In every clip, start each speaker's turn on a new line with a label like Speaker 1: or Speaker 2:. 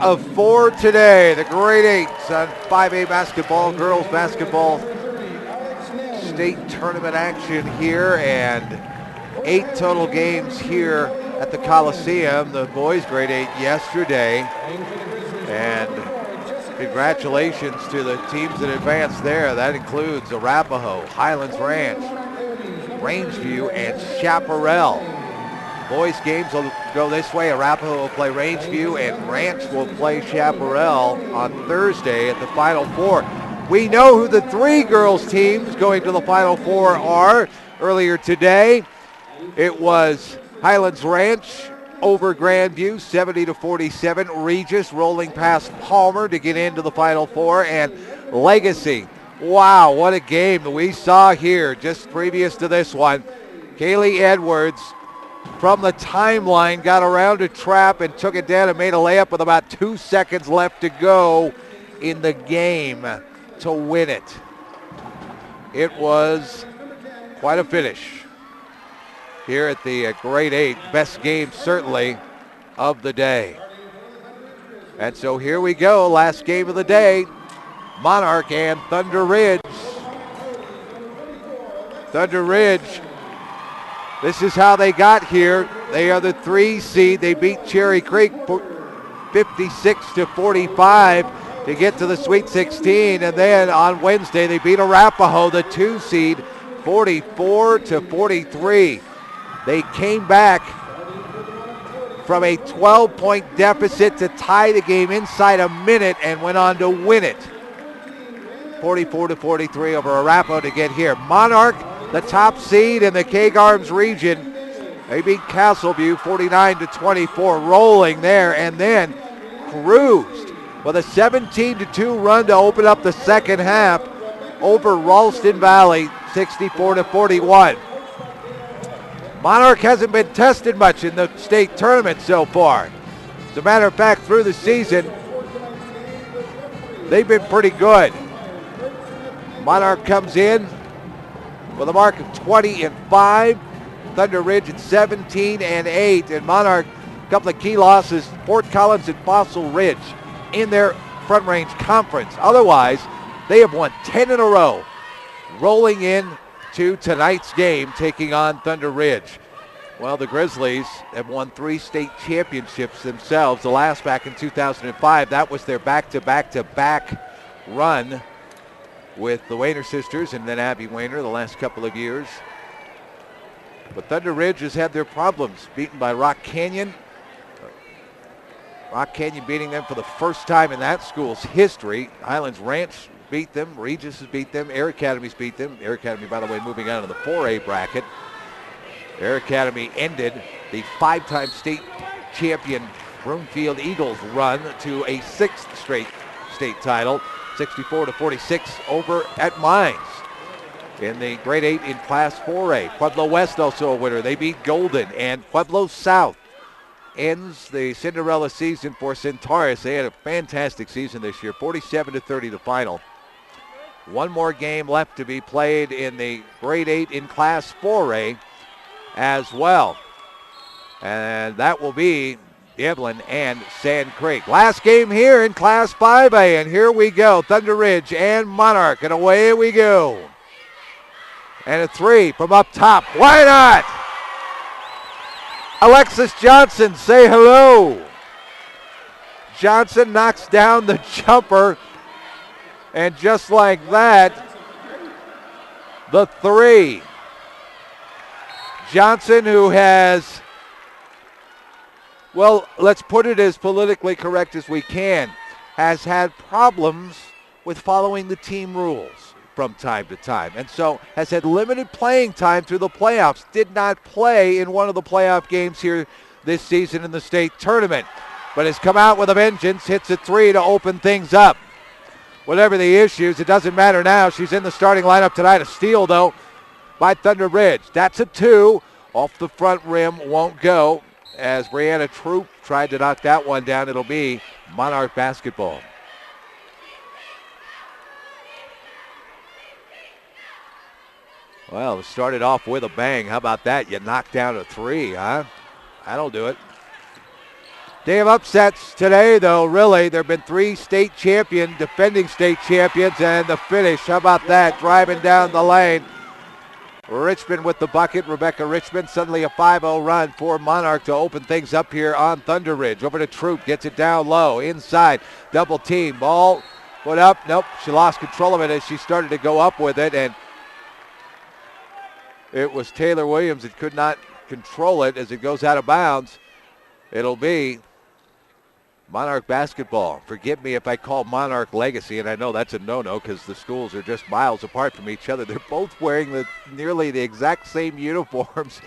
Speaker 1: of 4 today. The grade 8s on 5A basketball, girls basketball state tournament action here, and 8 total games here at the Coliseum. The boys grade 8 yesterday, and congratulations to the teams that advanced there. That includes Arapahoe, Highlands Ranch, Rangeview, and Chaparral. Boys games will go this way. Arapahoe will play Rangeview, and Ranch will play Chaparral on Thursday at the Final Four. We know who the 3 girls teams going to the Final Four are. Earlier today, it was Highlands Ranch over Grandview, 70-47. Regis rolling past Palmer to get into the Final Four, and Legacy. Wow, what a game that we saw here just previous to this one. Kaylee Edwards from the timeline got around a trap and took it down and made a layup with about 2 seconds left to go in the game to win it. It was quite a finish here at the grade 8. Best game certainly of the day. And so here we go, last game of the day. Monarch and ThunderRidge. ThunderRidge, this is how they got here. They are the 3 seed. They beat Cherry Creek 56-45 to get to the Sweet 16. And then on Wednesday, they beat Arapahoe, the 2 seed, 44-43. They came back from a 12-point deficit to tie the game inside a minute and went on to win it. 44-43 over Arapahoe to get here. Monarch, the top seed in the K-Garms region, they beat Castleview 49-24, rolling there, and then cruised with a 17-2 run to open up the second half over Ralston Valley, 64-41. Monarch hasn't been tested much in the state tournament so far. As a matter of fact, through the season, they've been pretty good. Monarch comes in with a mark of 20-5. ThunderRidge at 17-8. And Monarch, a couple of key losses, Fort Collins and Fossil Ridge in their Front Range Conference. Otherwise, they have won 10 in a row, rolling in to tonight's game, taking on ThunderRidge. Well, the Grizzlies have won 3 state championships themselves, the last back in 2005. That was their back-to-back-to-back run with the Wayner sisters and then Abby Wayner the last couple of years. But ThunderRidge has had their problems, beaten by Rock Canyon. Rock Canyon beating them for the first time in that school's history. Highlands Ranch beat them. Regis has beat them. Air Academy's beat them. Air Academy, by the way, moving on to the 4A bracket. Air Academy ended the 5-time state champion Broomfield Eagles run to a 6th straight state title, 64-46 over at Mines. In the grade 8 in Class 4A, Pueblo West also a winner. They beat Golden, and Pueblo South ends the Cinderella season for Centaurus. They had a fantastic season this year, 47-30 the final. One more game left to be played in the grade 8 in Class 4A as well. And that will be Evelyn and Sand Creek. Last game here in Class 5A, and here we go. ThunderRidge and Monarch, and away we go. And a 3 from up top. Why not? Alexis Johnson, say hello. Johnson knocks down the jumper, and just like that, the 3. Johnson, who has, well, let's put it as politically correct as we can, has had problems with following the team rules from time to time, and so has had limited playing time through the playoffs. Did not play in one of the playoff games here this season in the state tournament, but has come out with a vengeance, hits a 3 to open things up. Whatever the issues, it doesn't matter now. She's in the starting lineup tonight. A steal, though, by ThunderRidge. That's a 2. Off the front rim, won't go. As Brianna Troop tried to knock that one down, it'll be Monarch basketball. Well, it started off with a bang. How about that? You knocked down a 3, huh? That'll do it. Day of upsets today, though, really. There have been 3 defending state champions, and the finish, how about that? Driving down the lane. Richmond with the bucket. Rebecca Richmond, suddenly a 5-0 run for Monarch to open things up here on ThunderRidge. Over to Troop, gets it down low, inside, double team, ball put up. Nope, she lost control of it as she started to go up with it, and it was Taylor Williams that could not control it as it goes out of bounds. It'll be Monarch basketball. Forgive me if I call Monarch Legacy, and I know that's a no-no because the schools are just miles apart from each other. They're both wearing nearly the exact same uniforms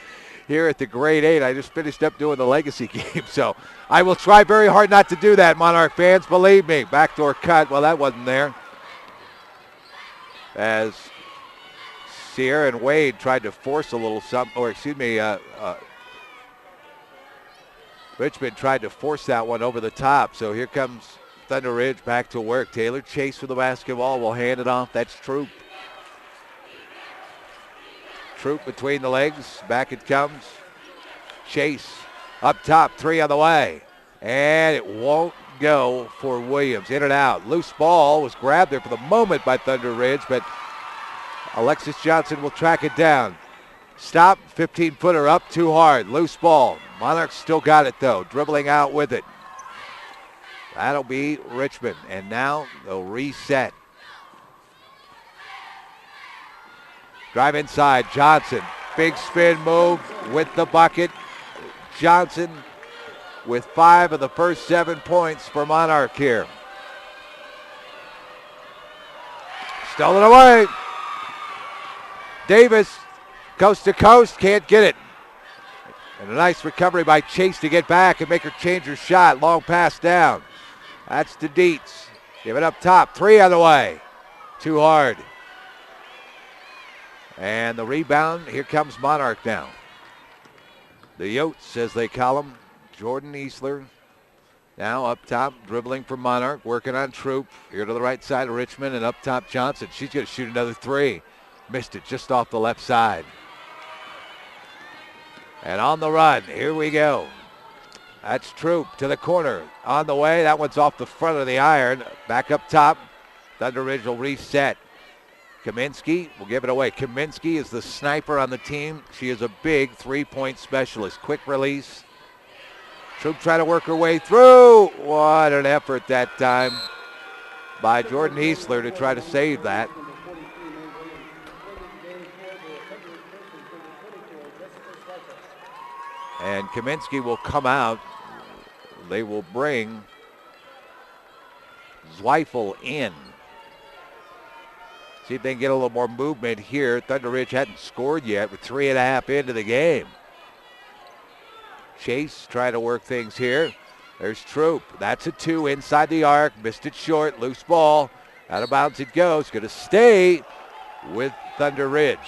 Speaker 1: here at the grade 8. I just finished up doing the Legacy game, so I will try very hard not to do that, Monarch fans. Believe me. Backdoor cut. Well, that wasn't there. As Sierra and Wade tried to force a little something, or excuse me, Richmond tried to force that one over the top. So here comes ThunderRidge back to work. Taylor Chase for the basketball. Will hand it off. That's Troop. Troop between the legs. Back it comes. Chase up top. 3 on the way. And it won't go for Williams. In and out. Loose ball was grabbed there for the moment by ThunderRidge, but Alexis Johnson will track it down. Stop. 15-footer up too hard. Loose ball. Monarch still got it, though. Dribbling out with it. That'll be Richmond. And now they'll reset. Drive inside. Johnson. Big spin move with the bucket. Johnson with 5 of the first 7 points for Monarch here. Stolen away. Davis, coast to coast, can't get it. And a nice recovery by Chase to get back and make her change her shot. Long pass down. That's to Dietz. Give it up top. 3 on the way. Too hard. And the rebound. Here comes Monarch now. The Yotes, as they call them. Jordan Easler. Now up top, dribbling for Monarch. Working on Troop. Here to the right side of Richmond, and up top Johnson. She's going to shoot another 3. Missed it just off the left side. And on the run, here we go. That's Troop to the corner. On the way, that one's off the front of the iron. Back up top, ThunderRidge will reset. Kaminsky will give it away. Kaminsky is the sniper on the team. She is a big 3-point specialist. Quick release. Troop trying to work her way through. What an effort that time by Jordan Easler to try to save that. And Kaminsky will come out. They will bring Zweifel in. See if they can get a little more movement here. ThunderRidge hadn't scored yet with 3.5 into the game. Chase trying to work things here. There's Troop. That's a 2 inside the arc. Missed it short. Loose ball. Out of bounds it goes. Going to stay with ThunderRidge.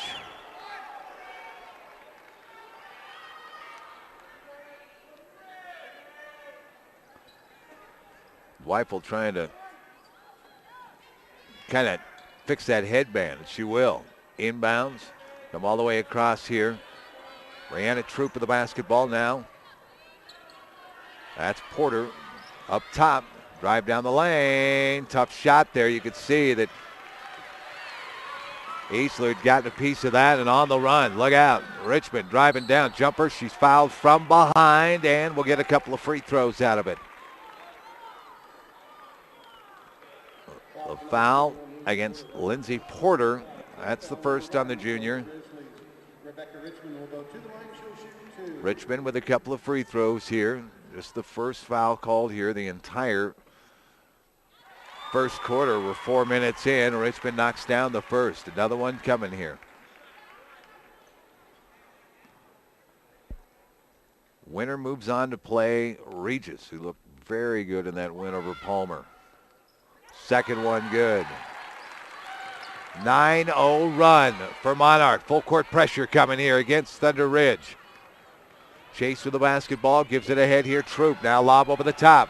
Speaker 1: Zweifel trying to kind of fix that headband. She will. Inbounds. Come all the way across here. Brianna Troop with the basketball now. That's Porter up top. Drive down the lane. Tough shot there. You could see that Easler had gotten a piece of that and on the run. Look out. Richmond driving down. Jumper. She's fouled from behind and will get a couple of free throws out of it. The foul against Lindsay Porter. That's the first on the junior. Richmond with a couple of free throws here. Just the first foul called here the entire first quarter. We're 4 minutes in. Richmond knocks down the first. Another one coming here. Winner moves on to play Regis, who looked very good in that win over Palmer. Second one good. 9-0 run for Monarch. Full court pressure coming here against ThunderRidge. Chase with the basketball, gives it ahead here. Troop now lob over the top.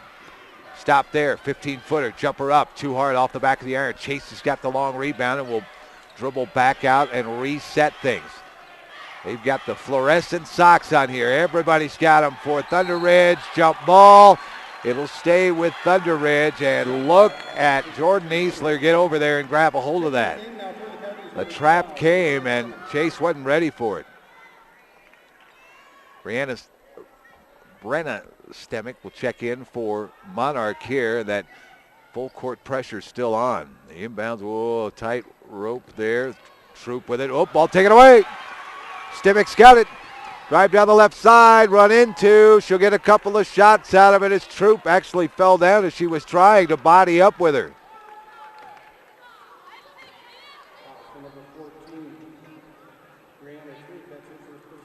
Speaker 1: Stop there, 15-footer, jumper up, too hard off the back of the iron. Chase has got the long rebound and will dribble back out and reset things. They've got the fluorescent socks on here. Everybody's got them for ThunderRidge. Jump ball. It'll stay with ThunderRidge, and look at Jordan Easler get over there and grab a hold of that. The trap came, and Chase wasn't ready for it. Brenna Stemick will check in for Monarch here. That full court pressure still on. The inbounds, whoa, tight rope there. Troop with it. Oh, ball taken away. Stemick's got it. Drive down the left side, run into. She'll get a couple of shots out of it as Troop actually fell down as she was trying to body up with her.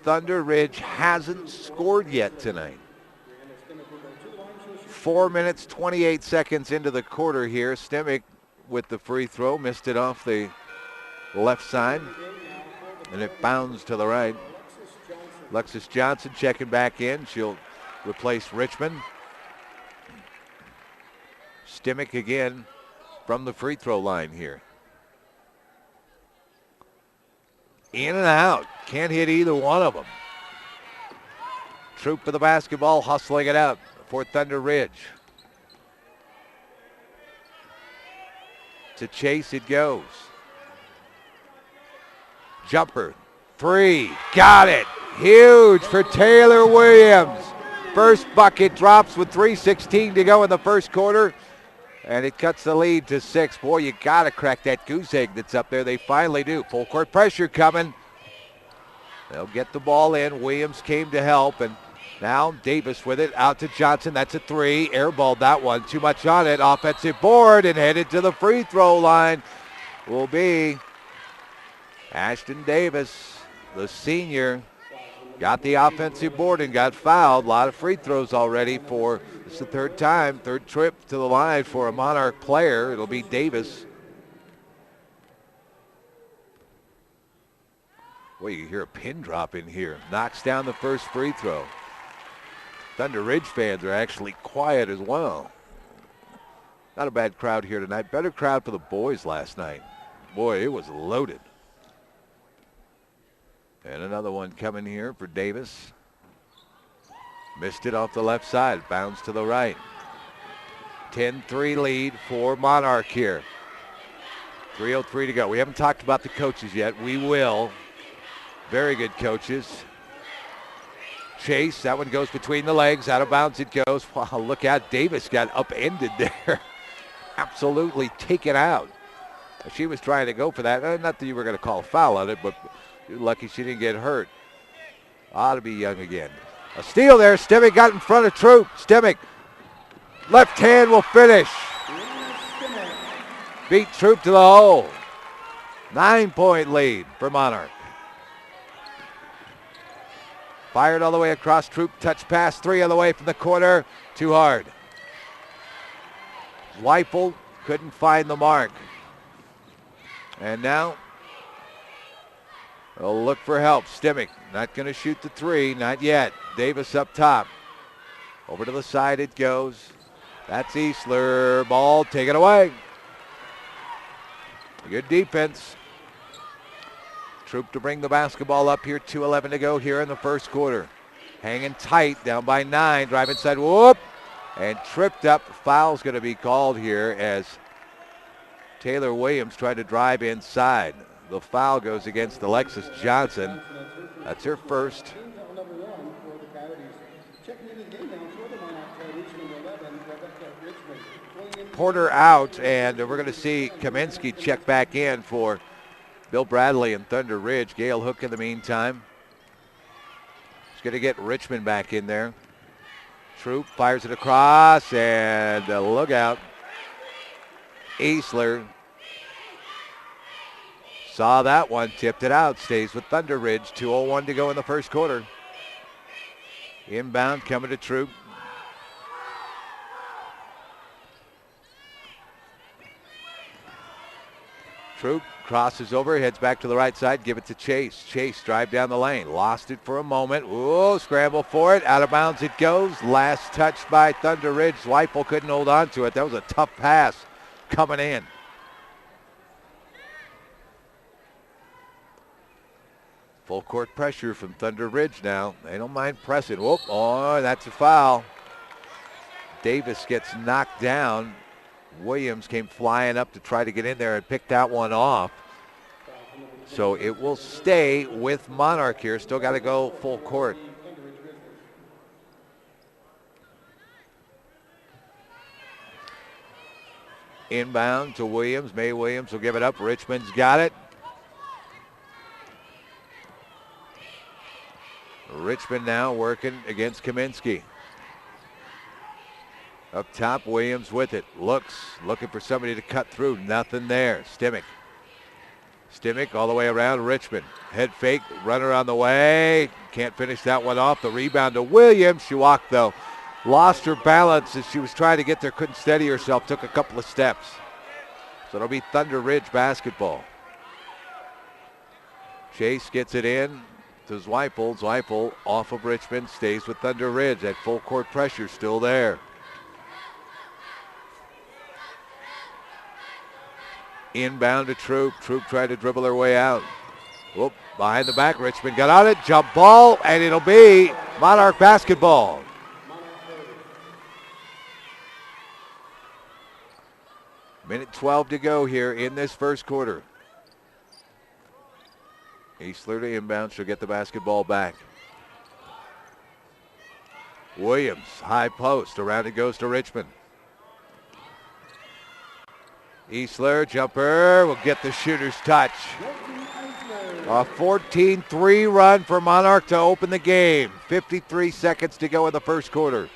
Speaker 1: ThunderRidge hasn't scored yet tonight. 4 minutes, 28 seconds into the quarter here. Stemick with the free throw, missed it off the left side, and it bounds to the right. Alexis Johnson checking back in. She'll replace Richmond. Stemick again from the free throw line here. In and out. Can't hit either one of them. Troop for the basketball, hustling it out for ThunderRidge. To Chase it goes. Jumper. Three. Got it. Huge for Taylor Williams. First bucket drops with 3:16 to go in the first quarter. And it cuts the lead to 6. Boy, you got to crack that goose egg that's up there. They finally do. Full court pressure coming. They'll get the ball in. Williams came to help. And now Davis with it. Out to Johnson. That's a 3. Airballed that one. Too much on it. Offensive board and headed to the free throw line will be Ashton Davis, the senior. Got the offensive board and got fouled. A lot of free throws already for, this is the third time, third trip to the line for a Monarch player. It'll be Davis. Boy, you hear a pin drop in here. Knocks down the first free throw. ThunderRidge fans are actually quiet as well. Not a bad crowd here tonight. Better crowd for the boys last night. Boy, it was loaded. And another one coming here for Davis. Missed it off the left side. Bounds to the right. 10-3 lead for Monarch here. 3:03 to go. We haven't talked about the coaches yet. We will. Very good coaches. Chase, that one goes between the legs. Out of bounds it goes. Wow, look out. Davis got upended there. Absolutely taken out. She was trying to go for that. Not that you were going to call a foul on it, but you're lucky she didn't get hurt. Ought to be young again. A steal there. Stemick got in front of Troop. Stemick, left hand will finish. Beat Troop to the hole. 9-point lead for Monarch. Fired all the way across. Troop touch pass. 3 on the way from the corner. Too hard. Weifel couldn't find the mark. And now they'll look for help. Stemick not going to shoot the 3. Not yet. Davis up top. Over to the side it goes. That's Easler. Ball taken away. Good defense. Troop to bring the basketball up here. 2:11 to go here in the first quarter. Hanging tight, down by 9. Drive inside, whoop, and tripped up. Foul's going to be called here as Taylor Williams tried to drive inside. The foul goes against Alexis Johnson. That's her first. Porter out, and we're going to see Kaminsky check back in for Bill Bradley and ThunderRidge. Gail Hook in the meantime. He's going to get Richmond back in there. Troop fires it across, and look out. Easler saw that one, tipped it out, stays with ThunderRidge. 2:01 to go in the first quarter. Inbound coming to Troop. Troop crosses over, heads back to the right side, give it to Chase. Chase drive down the lane, lost it for a moment. Ooh, scramble for it, out of bounds it goes. Last touch by ThunderRidge. Weifel couldn't hold on to it. That was a tough pass coming in. Full court pressure from ThunderRidge now. They don't mind pressing. Whoop, oh, that's a foul. Davis gets knocked down. Williams came flying up to try to get in there and pick that one off. So it will stay with Monarch here. Still got to go full court. Inbound to Williams. May Williams will give it up. Richmond's got it. Richmond now working against Kaminsky. Up top, Williams with it. Looking for somebody to cut through. Nothing there. Stimmich all the way around Richmond. Head fake, runner on the way. Can't finish that one off. The rebound to Williams. She walked though. Lost her balance as she was trying to get there. Couldn't steady herself. Took a couple of steps. So it'll be ThunderRidge basketball. Chase gets it in to Zweifel. Zweifel off of Richmond. Stays with ThunderRidge. That full court pressure still there. Inbound to Troop. Troop tried to dribble her way out. Whoop, behind the back. Richmond got on it. Jump ball, and it'll be Monarch basketball. Minute 12 to go here in this first quarter. Eastler to inbound. She'll get the basketball back. Williams, high post. Around it goes to Richmond. Eastler, jumper, will get the shooter's touch. A 14-3 run for Monarch to open the game. 53 seconds to go in the first quarter.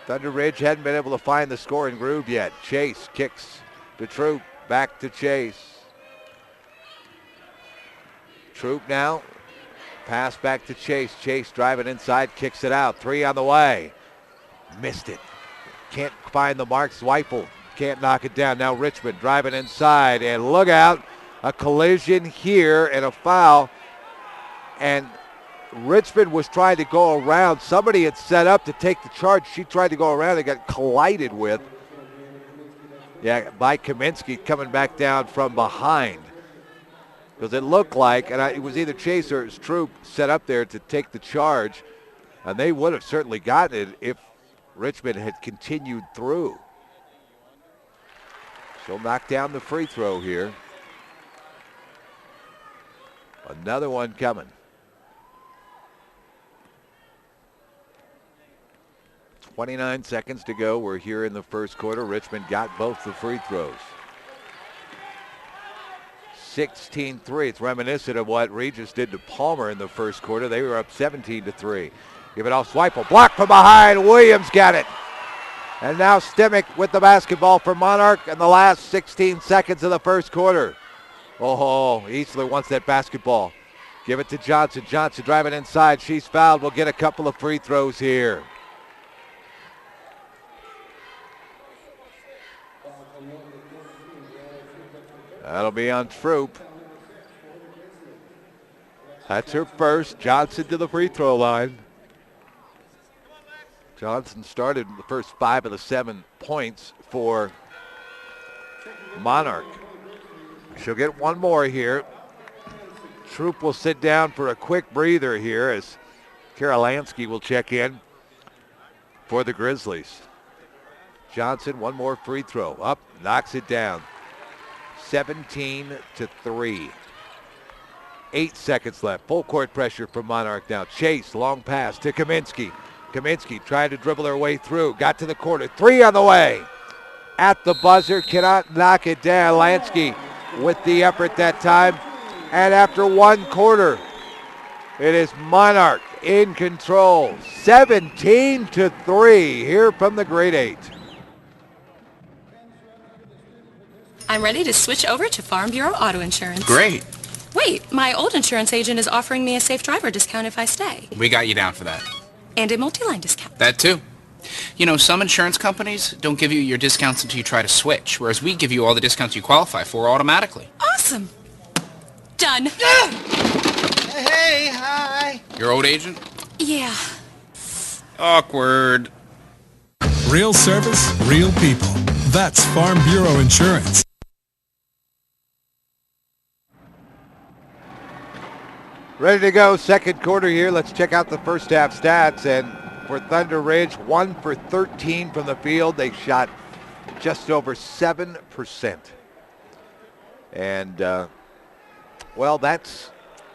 Speaker 1: ThunderRidge hadn't been able to find the scoring groove yet. Chase kicks to Troop, back to Chase. Troop now, pass back to Chase. Chase driving inside, kicks it out. 3 on the way. Missed it. Can't find the mark. Zweifel can't knock it down. Now Richmond driving inside, and look out. A collision here and a foul. And Richmond was trying to go around. Somebody had set up to take the charge. She tried to go around and got collided with. Yeah, by Kaminsky coming back down from behind. Because it looked like, and it was either Chase or his Troop set up there to take the charge. And they would have certainly gotten it if Richmond had continued through. She'll knock down the free throw here. Another one coming. 29 seconds to go. We're here in the first quarter. Richmond got both the free throws. 16-3. It's reminiscent of what Regis did to Palmer in the first quarter. They were up 17-3. Give it off Zweifel. Blocked from behind. Williams got it. And now Stimmich with the basketball for Monarch in the last 16 seconds of the first quarter. Oh, Eastler wants that basketball. Give it to Johnson. Johnson driving inside. She's fouled. We'll get a couple of free throws here. That'll be on Troop. That's her first. Johnson to the free throw line. Johnson started the first 5 of the 7 points for Monarch. She'll get one more here. Troop will sit down for a quick breather here as Karolansky will check in for the Grizzlies. Johnson, one more free throw. Up, knocks it down. 17-3. 8 seconds left. Full court pressure from Monarch now. Chase, long pass to Kaminsky. Kaminsky tried to dribble her way through. Got to the corner. 3 on the way. At the buzzer. Cannot knock it down. Lansky with the effort that time. And after one quarter, it is Monarch in control. 17-3 here from the grade 8.
Speaker 2: I'm ready to switch over to Farm Bureau Auto Insurance.
Speaker 3: Great.
Speaker 2: Wait, my old insurance agent is offering me a safe driver discount if I stay.
Speaker 3: We got you down for that.
Speaker 2: And a multi-line discount.
Speaker 3: That too. You know, some insurance companies don't give you your discounts until you try to switch, whereas we give you all the discounts you qualify for automatically.
Speaker 2: Awesome. Done.
Speaker 4: Hey, hi.
Speaker 3: Your old agent?
Speaker 2: Yeah.
Speaker 3: Awkward.
Speaker 5: Real service, real people. That's Farm Bureau Insurance.
Speaker 1: Ready to go, second quarter here. Let's check out the first half stats. And for ThunderRidge. 1 for 13 from the field. They shot just over 7%. And, well, that's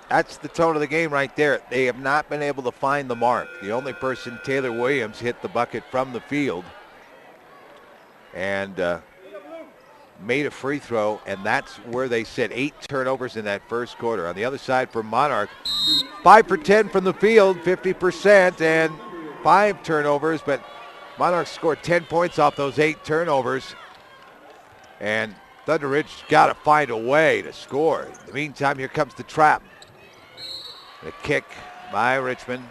Speaker 1: the tone of the game right there. They have not been able to find the mark. The only person, Taylor Williams, hit the bucket from the field and made a free throw, and that's where they sit. 8 turnovers in that first quarter. On the other side for Monarch, 5 for 10 from the field, 50%, and 5 turnovers, but Monarch scored 10 points off those 8 turnovers, and ThunderRidge got to find a way to score. In the meantime, here comes the trap. The kick by Richmond.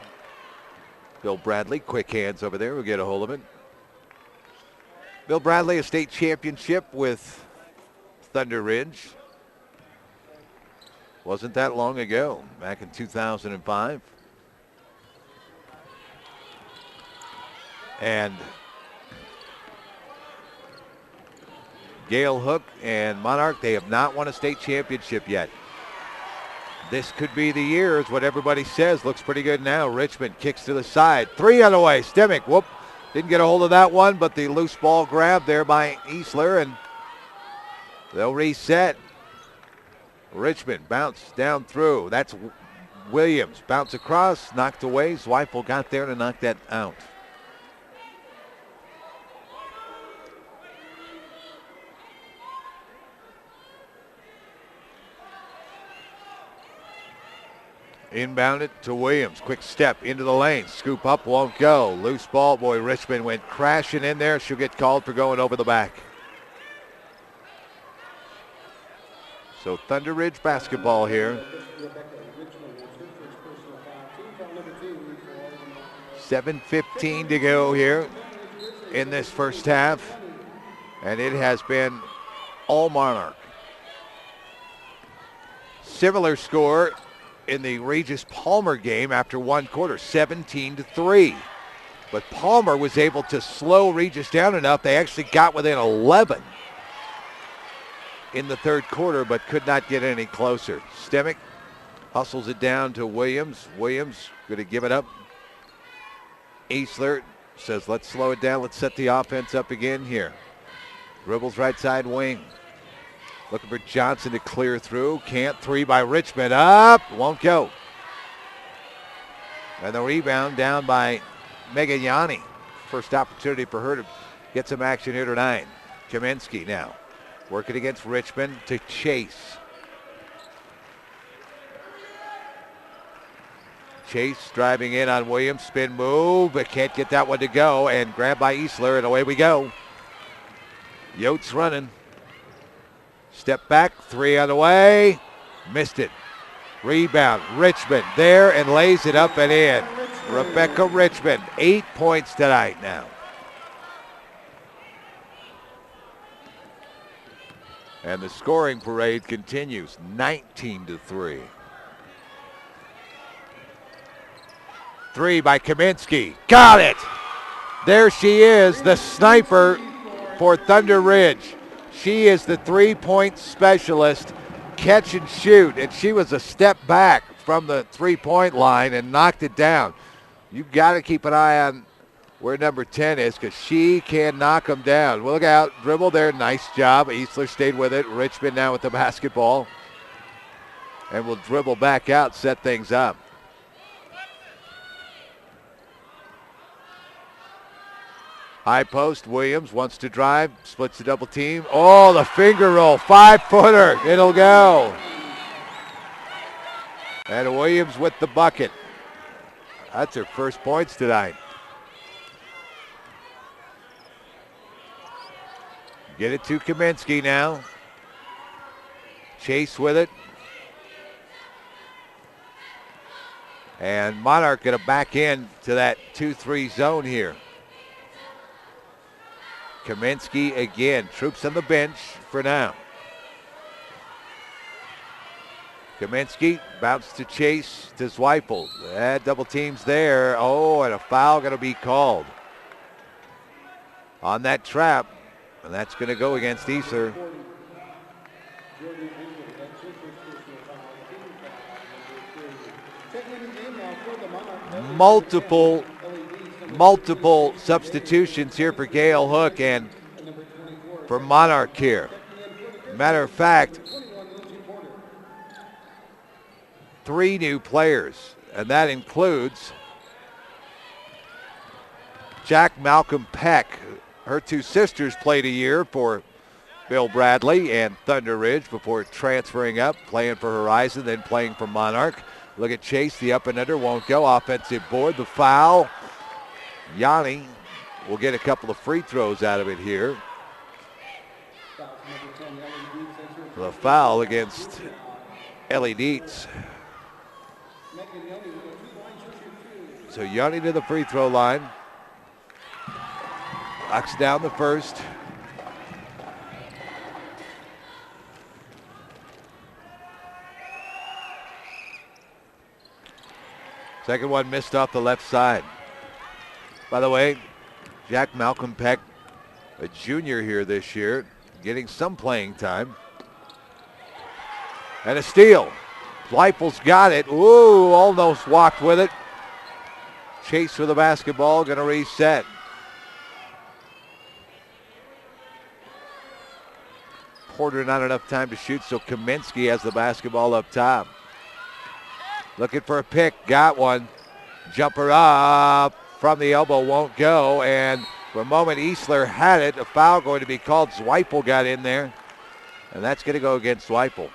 Speaker 1: Bill Bradley, quick hands over there. We'll get a hold of it. Bill Bradley, a state championship with ThunderRidge. Wasn't that long ago, back in 2005. And Gale Hook and Monarch, they have not won a state championship yet. This could be the year, is what everybody says. Looks pretty good now. Richmond kicks to the side. 3 on the way. Stemick, whoop. Didn't get a hold of that one, but the loose ball grab there by Easler, and they'll reset. Richmond bounce down through. That's Williams. Bounce across, knocked away. Zweifel got there to knock that out. Inbound it to Williams. Quick step into the lane. Scoop up, won't go. Loose ball. Boy, Richmond went crashing in there. She'll get called for going over the back. So ThunderRidge basketball here. 7:15 to go here in this first half. And it has been all Monarch. Similar score in the Regis Palmer game after one quarter, 17-3. But Palmer was able to slow Regis down enough. They actually got within 11 in the third quarter, but could not get any closer. Stemick hustles it down to Williams. Williams going to give it up. Easler says, let's slow it down. Let's set the offense up again here. Dribbles right side wing. Looking for Johnson to clear through. Can't. 3 by Richmond. Up. Won't go. And the rebound down by Megagnani. First opportunity for her to get some action here tonight. Kaminsky now working against Richmond to Chase. Chase driving in on Williams. Spin move, but can't get that one to go. And grabbed by Easler, and away we go. Yotes running. Step back, 3 on the way. Missed it. Rebound, Richmond there and lays it up and in. Rebecca Richmond, 8 points tonight now. And the scoring parade continues, 19-3. 3 by Kaminsky. Got it! There she is, the sniper for ThunderRidge. She is the three-point specialist, catch and shoot, and she was a step back from the three-point line and knocked it down. You've got to keep an eye on where number 10 is because she can knock them down. Look out, dribble there, nice job. Easler stayed with it. Richmond now with the basketball. And will dribble back out, set things up. High post, Williams wants to drive, splits the double team. Oh, the finger roll, 5-footer, it'll go. And Williams with the bucket. That's her first points tonight. Get it to Kaminsky now. Chase with it. And Monarch going to back in to that 2-3 zone here. Kaminsky again, troops on the bench for now. Kaminsky bounce to Chase to Zweifel. That double team's there. Oh, and a foul going to be called on that trap. And that's going to go against Easler. Multiple multiple substitutions here for Gail Hook and for Monarch here. Matter of fact, 3 new players, and that includes Jack Malcolm Peck. Her 2 sisters played a year for Bill Bradley and ThunderRidge before transferring up, playing for Horizon, then playing for Monarch. Look at Chase, the up and under won't go. Offensive board, the foul. Yanni will get a couple of free throws out of it here. The foul against Ellie Dietz. So Yanni to the free throw line. Knocks down the first. Second one missed off the left side. By the way, Jack Malcolm Peck, a junior here this year, getting some playing time. And a steal. Zweifels got it. Ooh, almost walked with it. Chase for the basketball, going to reset. Porter not enough time to shoot, so Kaminsky has the basketball up top. Looking for a pick, got one. Jumper up from the elbow, won't go. And for a moment, Easler had it. A foul going to be called. Zweifel got in there. And that's going to go against Zweifel.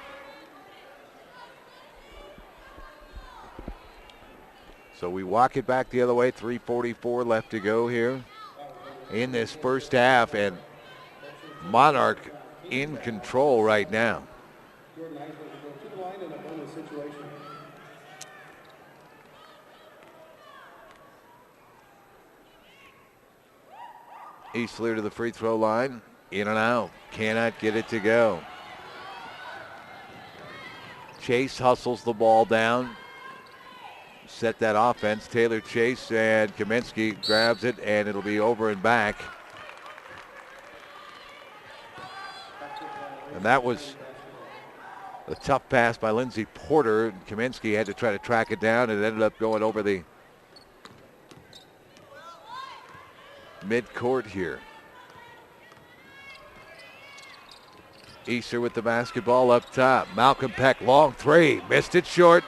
Speaker 1: So we walk it back the other way. 3:44 left to go here in this first half. And Monarch in control right now. Easler to the free throw line. In and out. Cannot get it to go. Chase hustles the ball down. Set that offense. Taylor Chase and Kaminsky grabs it, and it'll be over and back. And that was a tough pass by Lindsey Porter. Kaminsky had to try to track it down. It ended up going over the midcourt here. Easter with the basketball up top. Malcolm Peck, long three. Missed it short.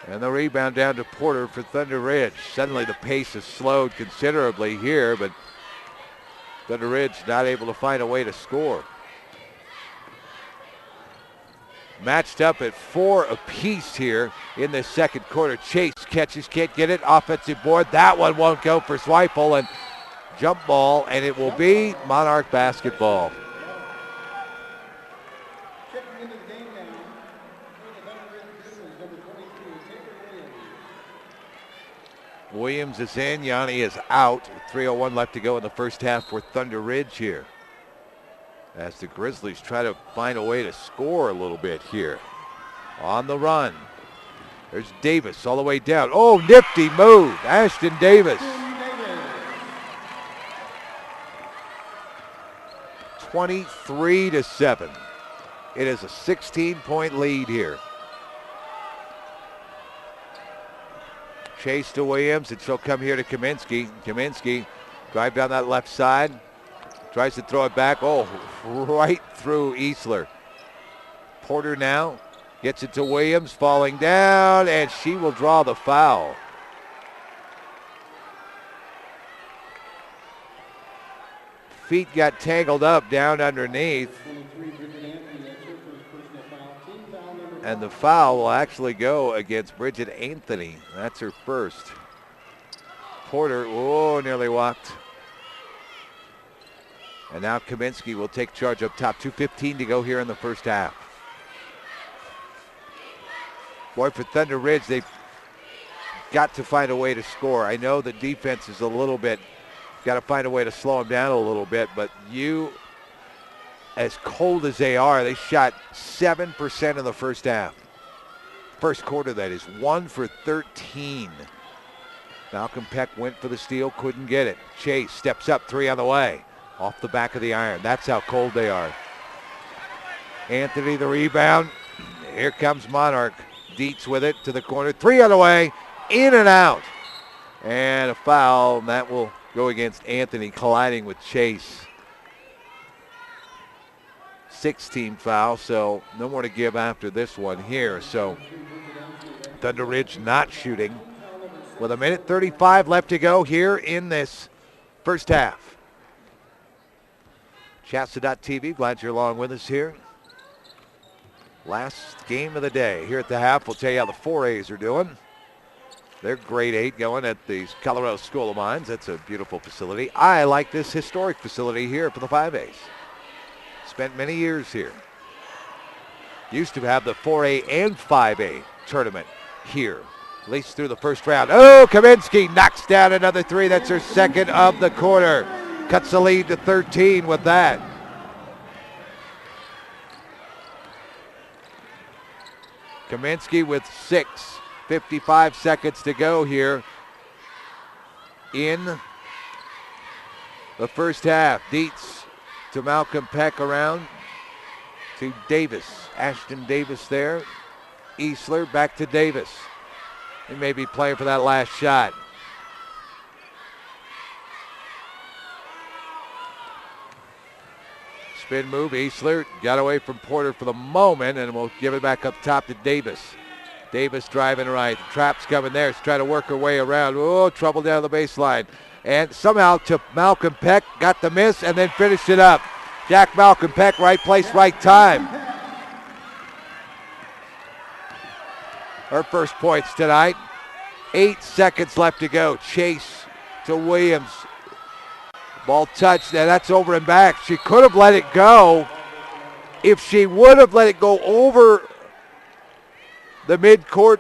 Speaker 1: And the rebound down to Porter for ThunderRidge. Suddenly the pace has slowed considerably here, but ThunderRidge not able to find a way to score. Matched up at 4 apiece here in this second quarter. Chase catches, can't get it. Offensive board. That one won't go for Zweifel, and jump ball, and it will be Monarch basketball. Williams is in. Yanni is out. 3:01 left to go in the first half for ThunderRidge here, as the Grizzlies try to find a way to score a little bit here. On the run. There's Davis all the way down. Oh, nifty move. Ashton Davis. 23-7. It is a 16-point lead here. Chase to Williams, and she'll come here to Kaminsky. Kaminsky drive down that left side. Tries to throw it back. Oh, right through Easler. Porter now gets it to Williams, falling down, and she will draw the foul. Feet got tangled up down underneath. And the foul will actually go against Bridget Anthony. That's her first. Porter, oh, nearly walked. And now Kaminsky will take charge up top. 2:15 to go here in the first half. Boy, for ThunderRidge, they've got to find a way to score. I know the defense is a little bit, got to find a way to slow them down a little bit, but as cold as they are, they shot 7% in the first half. First quarter, that is. 1 for 13. Malcolm Peck went for the steal, couldn't get it. Chase steps up, 3 on the way. Off the back of the iron. That's how cold they are. Anthony the rebound. Here comes Monarch. Dietz with it to the corner. 3 on the way. In and out. And a foul, and that will go against Anthony, colliding with Chase. 6-team foul, so no more to give after this one here. So ThunderRidge not shooting with 1:35 left to go here in this first half. CHSAA.TV, glad you're along with us here. Last game of the day here at the half. We'll tell you how the 4As are doing. They're grade 8 going at the Colorado School of Mines. That's a beautiful facility. I like this historic facility here for the 5As. Spent many years here. Used to have the 4A and 5A tournament here, at least through the first round. Oh, Kaminsky knocks down another three. That's her second of the quarter. Cuts the lead to 13 with that. Kaminsky with 6. 55 seconds to go here in the first half. Dietz to Malcolm Peck around to Davis. Ashton Davis there. Easler back to Davis. He may be playing for that last shot. Spin move. Easler got away from Porter for the moment, and we'll give it back up top to Davis. Davis driving right. The trap's coming there. She's trying to work her way around. Oh, trouble down the baseline. And somehow to Malcolm Peck. Got the miss and then finished it up. Jack Malcolm Peck, right place, right time. Her first points tonight. 8 seconds left to go. Chase to Williams. Ball touched, and that's over and back. She could have let it go. If she would have let it go over the midcourt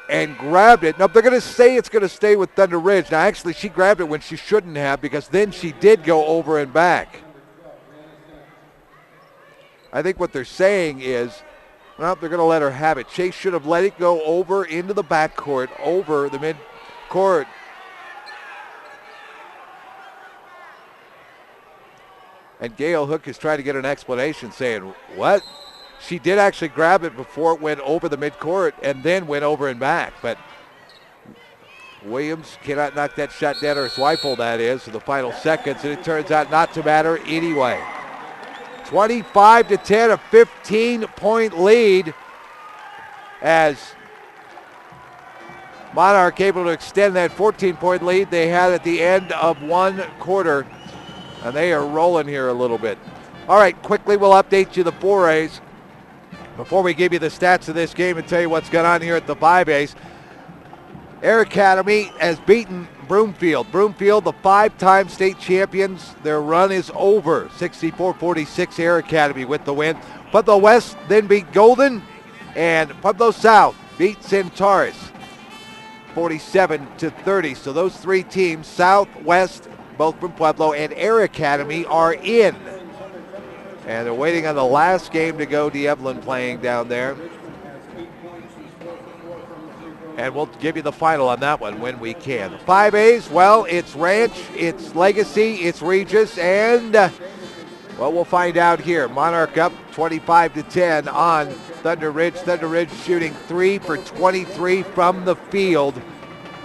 Speaker 1: and grabbed it. Now, they're going to say it's going to stay with ThunderRidge. Now, actually, she grabbed it when she shouldn't have, because then she did go over and back. I think what they're saying is, well, they're going to let her have it. Chase should have let it go over into the backcourt, over the midcourt. And Gail Hook is trying to get an explanation, saying, what? She did actually grab it before it went over the midcourt and then went over and back. But Williams cannot knock that shot down, or his rifle that is, in the final seconds, and it turns out not to matter anyway. 25-10, a 15-point lead as Monarch able to extend that 14-point lead they had at the end of one quarter. And they are rolling here a little bit. All right, quickly we'll update you the 4As before we give you the stats of this game and tell you what's going on here at the 5As. Air Academy has beaten Broomfield. Broomfield, the 5-time state champions, their run is over. 64-46 Air Academy with the win. Pueblo West then beat Golden, and Pueblo South beat Centaurus 47-30. So those three teams, South, West, both from Pueblo, and Air Academy are in. And they're waiting on the last game to go. D'Evelyn playing down there. And we'll give you the final on that one when we can. The 5As, well, it's Ranch, it's Legacy, it's Regis, and, well, we'll find out here. Monarch up 25-10 on ThunderRidge. ThunderRidge shooting 3 for 23 from the field.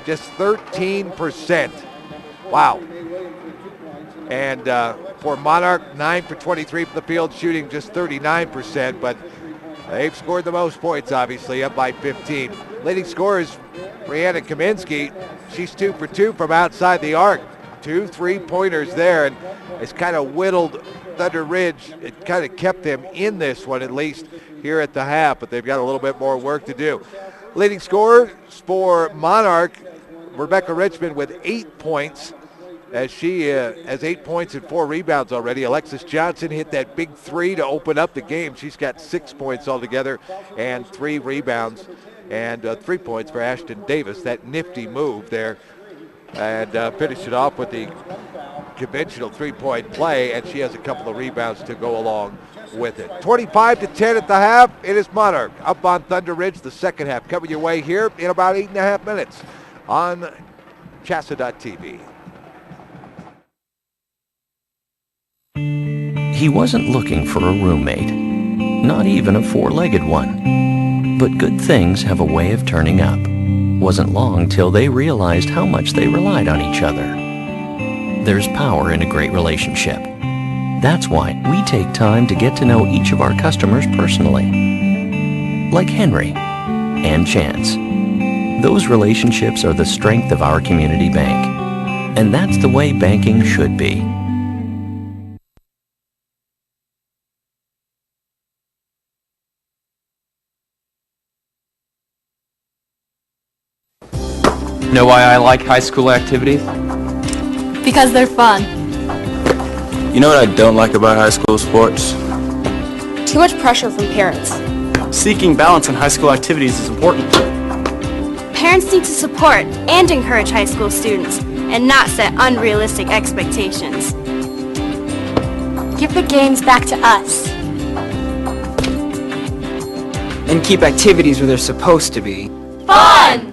Speaker 1: Just 13%. Wow. And for Monarch, 9 for 23 from the field, shooting just 39%, but they've scored the most points, obviously, up by 15. Leading scorers, Brianna Kaminsky, she's 2 for 2 from outside the arc. 2 3-pointers there, and it's kind of whittled ThunderRidge. It kind of kept them in this one, at least here at the half, but they've got a little bit more work to do. Leading scorers for Monarch, Rebecca Richmond with 8 points. As she has 8 points and 4 rebounds already. Alexis Johnson hit that big 3 to open up the game. She's got 6 points altogether and 3 rebounds and 3 points for Ashton Davis. That nifty move there, and finished it off with the conventional 3-point play, and she has a couple of rebounds to go along with it. 25-10 at the half. It is Monarch up on ThunderRidge. The second half coming your way here in about 8.5 minutes on CHSAA.TV.
Speaker 6: He wasn't looking for a roommate, not even a 4-legged one. But good things have a way of turning up. wasn't long till they realized how much they relied on each other. There's power in a great relationship. That's why we take time to get to know each of our customers personally. Like Henry and Chance. Those relationships are the strength of our community bank. And that's the way banking should be.
Speaker 7: Know why I like high school activities?
Speaker 8: Because they're fun.
Speaker 9: You know what I don't like about high school sports?
Speaker 8: Too much pressure from parents.
Speaker 7: Seeking balance in high school activities is important.
Speaker 8: Parents need to support and encourage high school students and not set unrealistic expectations. Give the games back to us.
Speaker 4: And keep activities where they're supposed to be.
Speaker 8: Fun!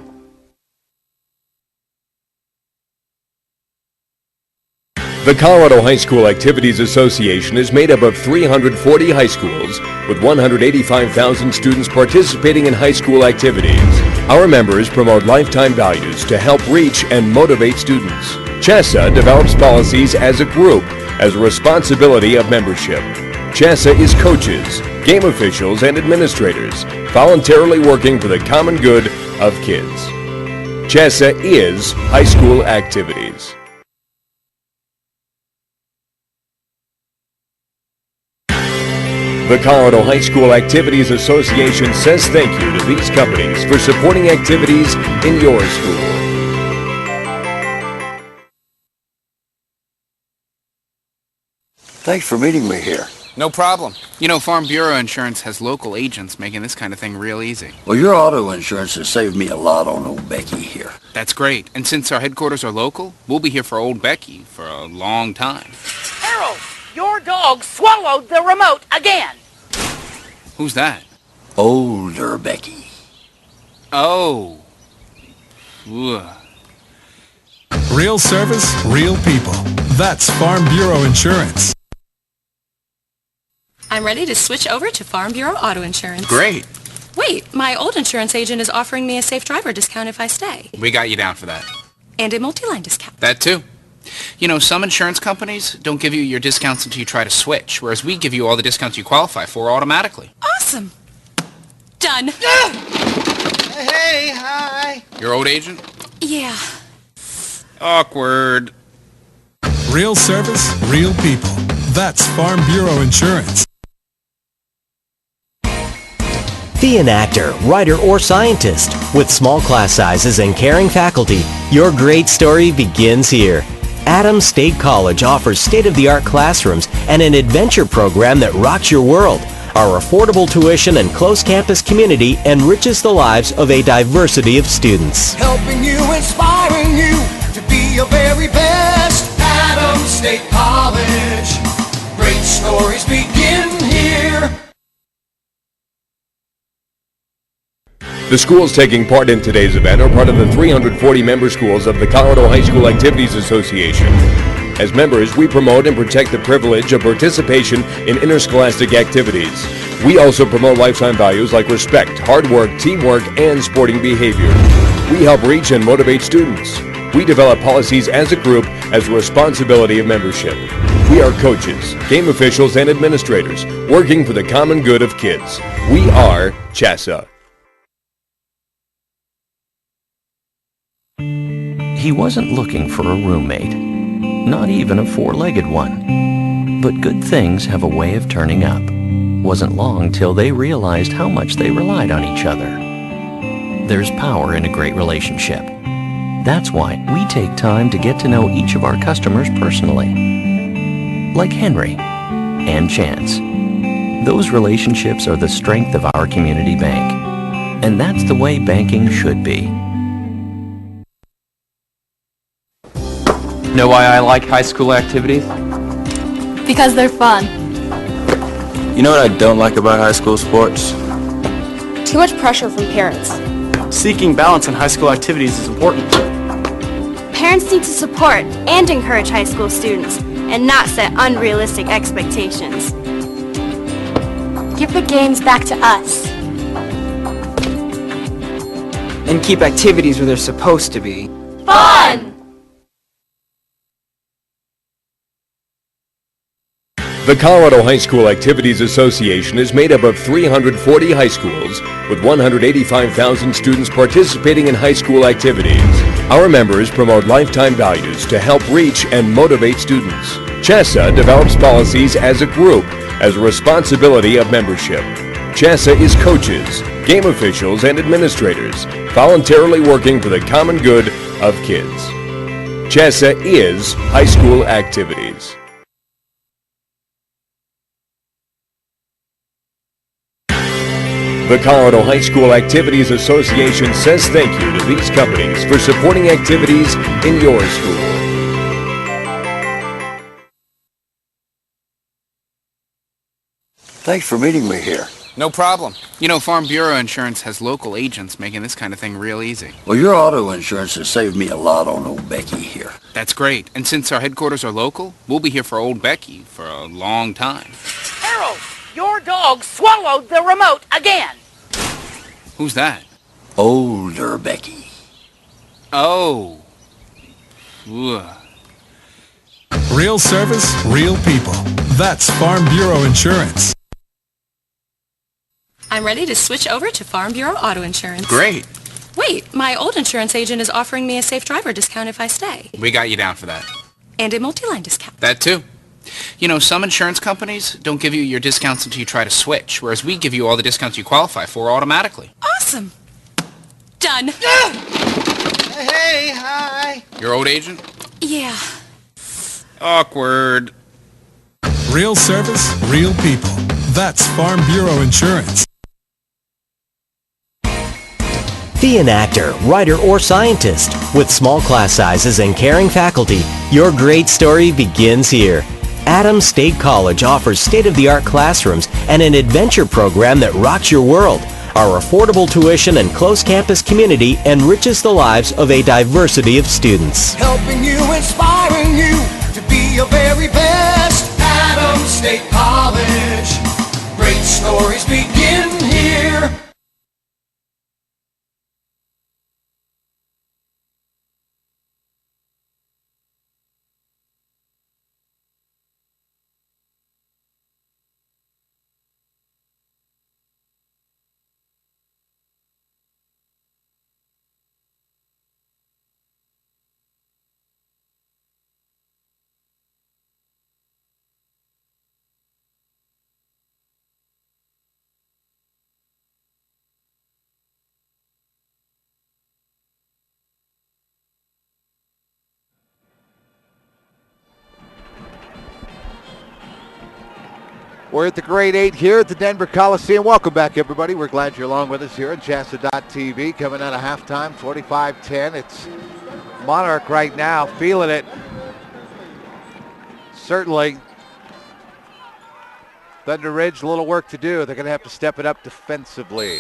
Speaker 10: The Colorado High School Activities Association is made up of 340 high schools with 185,000 students participating in high school activities. Our members promote lifetime values to help reach and motivate students. CHSAA develops policies as a group as a responsibility of membership. CHSAA is coaches, game officials, and administrators voluntarily working for the common good of kids. CHSAA is high school activities. The Colorado High School Activities Association says thank you to these companies for supporting activities in your school.
Speaker 11: Thanks for meeting me here.
Speaker 3: No problem. You know, Farm Bureau Insurance has local agents making this kind of thing real easy.
Speaker 11: Well, your auto insurance has saved me a lot on old Becky here.
Speaker 3: That's great. And since our headquarters are local, we'll be here for old Becky for a long time.
Speaker 12: Harold, your dog swallowed the remote again.
Speaker 3: Who's that?
Speaker 11: Older Becky.
Speaker 3: Oh. Ugh.
Speaker 5: Real service, real people. That's Farm Bureau Insurance.
Speaker 2: I'm ready to switch over to Farm Bureau Auto Insurance.
Speaker 3: Great.
Speaker 2: Wait, my old insurance agent is offering me a safe driver discount if I stay.
Speaker 3: We got you down for that.
Speaker 2: And a multi-line discount.
Speaker 3: That too. You know, some insurance companies don't give you your discounts until you try to switch, whereas we give you all the discounts you qualify for automatically.
Speaker 2: Awesome. Done.
Speaker 4: Hey, hi.
Speaker 3: Your old agent?
Speaker 2: Yeah.
Speaker 3: Awkward.
Speaker 5: Real service, real people. That's Farm Bureau Insurance.
Speaker 13: Be an actor, writer, or scientist. With small class sizes and caring faculty, your great story begins here. Adams State College offers state-of-the-art classrooms and an adventure program that rocks your world. Our affordable tuition and close campus community enriches the lives of a diversity of students.
Speaker 14: Helping you, inspiring you to be your very best. Adams State College. Great stories begin here.
Speaker 10: The schools taking part in today's event are part of the 340 member schools of the Colorado High School Activities Association. As members, we promote and protect the privilege of participation in interscholastic activities. We also promote lifetime values like respect, hard work, teamwork, and sporting behavior. We help reach and motivate students. We develop policies as a group as a responsibility of membership. We are coaches, game officials, and administrators working for the common good of kids. We are CHSAA.
Speaker 6: He wasn't looking for a roommate, not even a four-legged one. But good things have a way of turning up. Wasn't long till they realized how much they relied on each other. There's power in a great relationship. That's why we take time to get to know each of our customers personally. Like Henry and Chance. Those relationships are the strength of our community bank. And that's the way banking should be.
Speaker 7: Know why I like high school activities?
Speaker 8: Because they're fun.
Speaker 9: You know what I don't like about high school sports?
Speaker 8: Too much pressure from parents.
Speaker 7: Seeking balance in high school activities is important.
Speaker 8: Parents need to support and encourage high school students and not set unrealistic expectations. Give the games back to us.
Speaker 4: and keep activities where they're supposed to be.
Speaker 8: Fun!
Speaker 10: The Colorado High School Activities Association is made up of 340 high schools with 185,000 students participating in high school activities. Our members promote lifetime values to help reach and motivate students. CHSAA develops policies as a group as a responsibility of membership. CHSAA is coaches, game officials, and administrators voluntarily working for the common good of kids. CHSAA is high school activities. The Colorado High School Activities Association says thank you to these companies for supporting activities in your school.
Speaker 11: Thanks for meeting me here.
Speaker 3: No problem. You know, Farm Bureau Insurance has local agents making this kind of thing real easy.
Speaker 11: Well, your auto insurance has saved me a lot on old Becky here.
Speaker 3: That's great. And since our headquarters are local, we'll be here for old Becky for a long time.
Speaker 12: Harold, your dog swallowed the remote again.
Speaker 3: Who's that?
Speaker 11: Older Becky.
Speaker 3: Oh. Ugh.
Speaker 5: Real service, real people. That's Farm Bureau Insurance.
Speaker 2: I'm ready to switch over to Farm Bureau Auto Insurance.
Speaker 3: Great.
Speaker 2: Wait, my old insurance agent is offering me a safe driver discount if I stay.
Speaker 3: We got you down for that.
Speaker 2: And a multi-line discount.
Speaker 3: That too. You know, some insurance companies don't give you your discounts until you try to switch, whereas we give you all the discounts you qualify for automatically.
Speaker 2: Awesome. Done.
Speaker 15: Hey, hi.
Speaker 3: Your old agent?
Speaker 2: Yeah.
Speaker 3: Awkward.
Speaker 5: Real service, real people. That's Farm Bureau Insurance.
Speaker 13: Be an actor, writer, or scientist. With small class sizes and caring faculty, your great story begins here. Adams State College offers state-of-the-art classrooms and an adventure program that rocks your world. Our affordable tuition and close campus community enriches the lives of a diversity of students.
Speaker 14: Helping you, inspiring you to be your very best. Adams State College. Great stories begin here.
Speaker 1: We're at the grade 8 here at the Denver Coliseum. Welcome back, everybody. We're glad you're along with us here on CHSAA.tv. Coming out of halftime, 45-10. It's Monarch right now, feeling it. Certainly, ThunderRidge, a little work to do. They're going to have to step it up defensively.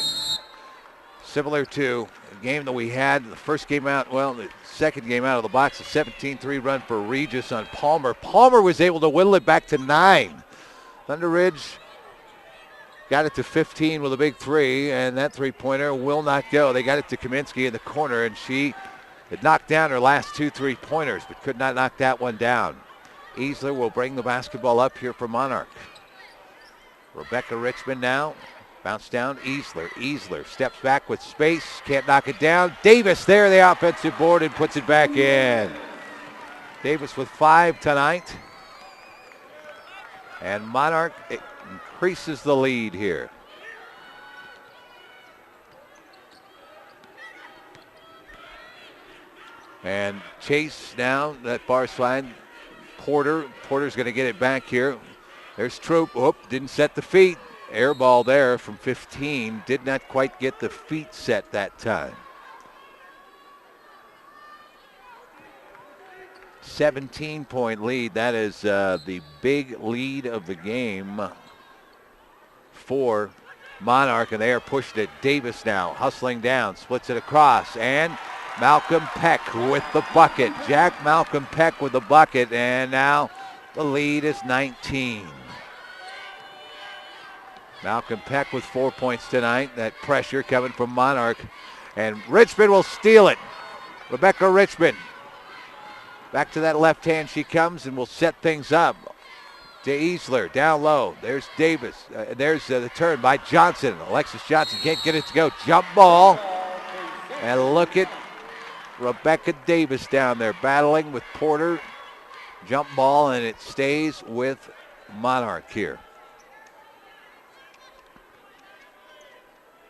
Speaker 1: Similar to the game that we had, the first game out, well, the second game out of the box, a 17-3 run for Regis on Palmer. Palmer was able to whittle it back to 9. ThunderRidge got it to 15 with a big 3, and that three-pointer will not go. They got it to Kaminsky in the corner, and she had knocked down her last 2 3-pointers, but could not knock that one down. Easler will bring the basketball up here for Monarch. Rebecca Richmond now. Bounce down, Easler. Easler steps back with space, can't knock it down. Davis there, the offensive board, and puts it back in. Davis with 5 tonight. And Monarch increases the lead here. And Chase now, that far side. Porter's going to get it back here. There's Troop. Whoop, didn't set the feet. Air ball there from 15. Did not quite get the feet set that time. 17-point lead. That is the big lead of the game for Monarch, and they are pushed it. Davis now hustling down, splits it across, and Malcolm Peck with the bucket. Jack Malcolm Peck with the bucket, and now the lead is 19. Malcolm Peck with 4 points tonight. That pressure coming from Monarch. And Richmond will steal it. Rebecca Richmond. Back to that left hand she comes and will set things up. To Easler, down low. There's Davis. There's the turn by Johnson. Alexis Johnson can't get it to go. Jump ball. And look at Rebecca Davis down there battling with Porter. Jump ball, and it stays with Monarch here.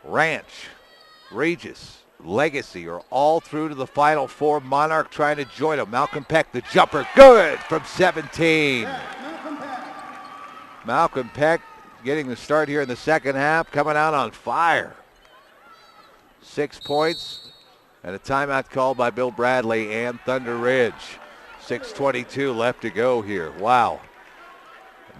Speaker 1: Ranch, Regis, Legacy are all through to the Final Four. Monarch trying to join them. Malcolm Peck, the jumper, good from 17. Malcolm Peck getting the start here in the second half, coming out on fire. 6 points and a timeout called by Bill Bradley and Thunder Ridge. 6:22 left to go here. Wow.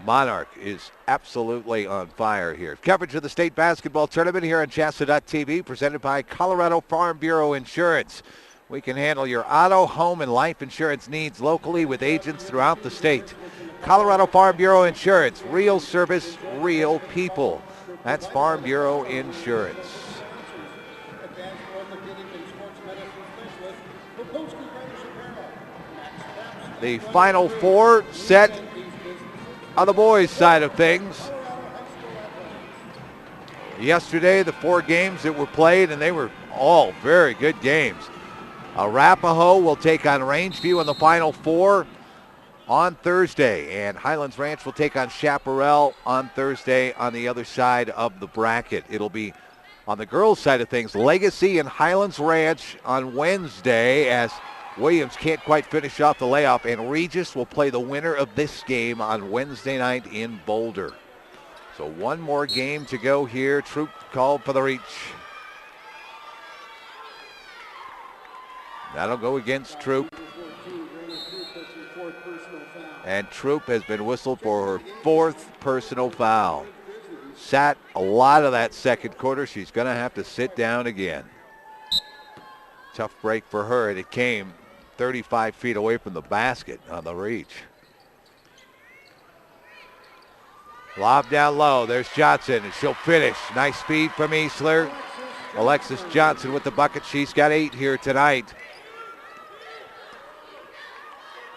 Speaker 1: Monarch is absolutely on fire here. Coverage of the state basketball tournament here on CHSAA.tv, presented by Colorado Farm Bureau Insurance. We can handle your auto, home, and life insurance needs locally with agents throughout the state. Colorado Farm Bureau Insurance, real service, real people. That's Farm Bureau Insurance. The Final Four set on the boys' side of things. Yesterday, the 4 games that were played, and they were all very good games. Arapahoe will take on Rangeview in the Final Four on Thursday, and Highlands Ranch will take on Chaparral on Thursday on the other side of the bracket. It'll be on the girls' side of things, Legacy and Highlands Ranch on Wednesday, as Williams can't quite finish off the layoff, and Regis will play the winner of this game on Wednesday night in Boulder. So one more game to go here. Troop called for the reach. That'll go against Troop. And Troop has been whistled for her 4th personal foul. Sat a lot of that second quarter. She's going to have to sit down again. Tough break for her, and it came 35 feet away from the basket on the reach. Lob down low. There's Johnson, and she'll finish. Nice speed from Easler. Alexis Johnson with the bucket. She's got 8 here tonight.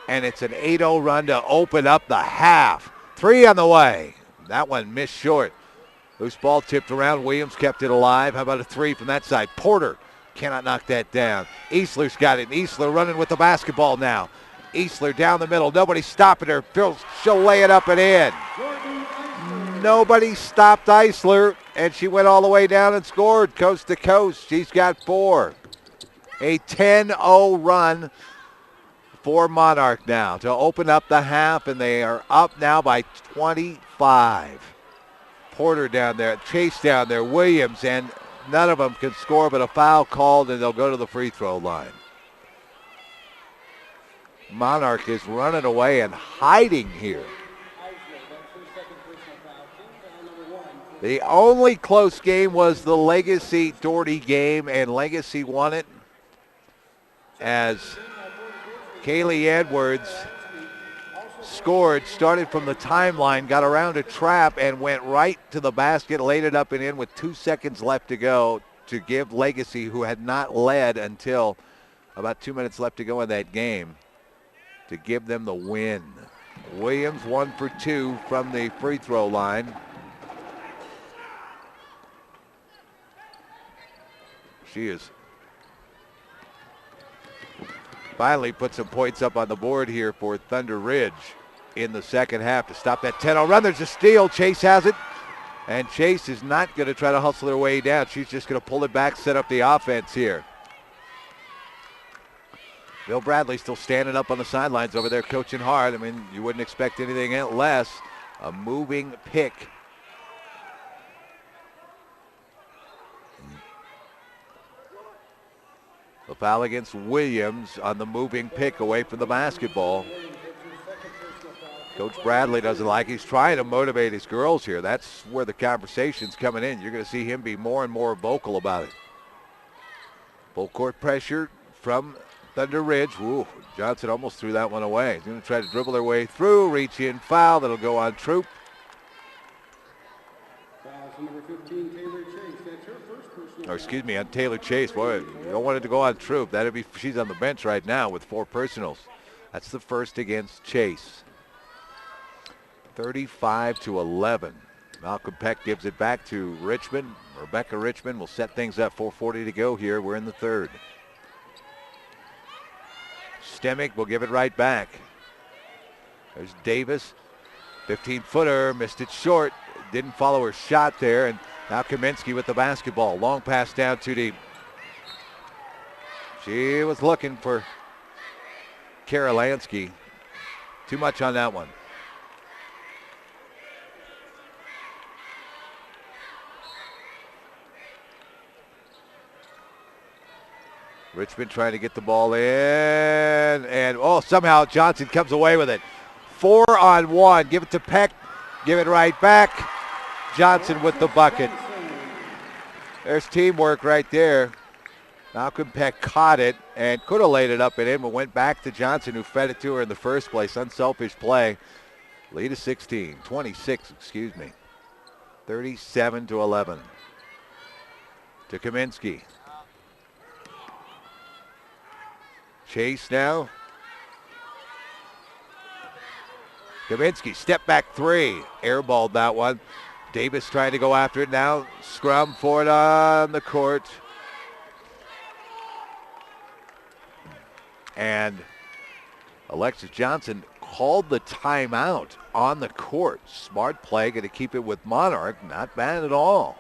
Speaker 1: And it's an 8-0 run to open up the half. 3 on the way. That one missed short. Loose ball tipped around. Williams kept it alive. How about a 3 from that side? Porter cannot knock that down. Easler's got it. Easler running with the basketball now. Easler down the middle. Nobody stopping her. She'll lay it up and in. Nobody stopped Eisler, and she went all the way down and scored coast to coast. She's got 4. A 10-0 run for Monarch now to open up the half, and they are up now by 25. Porter down there, Chase down there, Williams, and none of them can score, but a foul called, and they'll go to the free throw line. Monarch is running away and hiding here. The only close game was the Legacy-Doherty game, and Legacy won it as Kaylee Edwards scored, started from the timeline, got around a trap, and went right to the basket, laid it up and in with 2 seconds left to go to give Legacy, who had not led until about 2 minutes left to go in that game, to give them the win. Williams 1 for 2 from the free throw line. She is finally put some points up on the board here for Thunder Ridge in the second half to stop that 10-0 run. There's a steal. Chase has it. And Chase is not going to try to hustle her way down. She's just going to pull it back, set up the offense here. Bill Bradley still standing up on the sidelines over there coaching hard. I mean, you wouldn't expect anything less. A moving pick. The foul against Williams on the moving pick away from the basketball. Coach Bradley doesn't like it. He's trying to motivate his girls here. That's where the conversation's coming in. You're going to see him be more and more vocal about it. Full court pressure from Thunder Ridge. Ooh, Johnson almost threw that one away. He's going to try to dribble their way through, reach in, foul. That'll go on Troop.
Speaker 15: Foul number 15, Taylor Chase. That's her first personal
Speaker 1: or excuse me, on Taylor Chase. Boy, you don't want it to go on Troop. She's on the bench right now with 4 personals. That's the first against Chase. 35-11. Malcolm Peck gives it back to Richmond. Rebecca Richmond will set things up. 4:40 to go here. We're in the third. Stemick will give it right back. There's Davis. 15-footer. Missed it short. Didn't follow her shot there. And now Kaminsky with the basketball. Long pass down too deep. She was looking for Karolansky. Too much on that one. Richmond trying to get the ball in, and somehow Johnson comes away with it. 4-on-1, give it to Peck, give it right back. Johnson with the bucket. There's teamwork right there. Malcolm Peck caught it and could have laid it up and in, but went back to Johnson, who fed it to her in the first place. Unselfish play. Lead is 26, 37-11. To Kaminsky. Chase now. Kaminsky, step back 3. Airballed that one. Davis trying to go after it now. Scrum for it on the court. And Alexis Johnson called the timeout on the court. Smart play, going to keep it with Monarch. Not bad at all.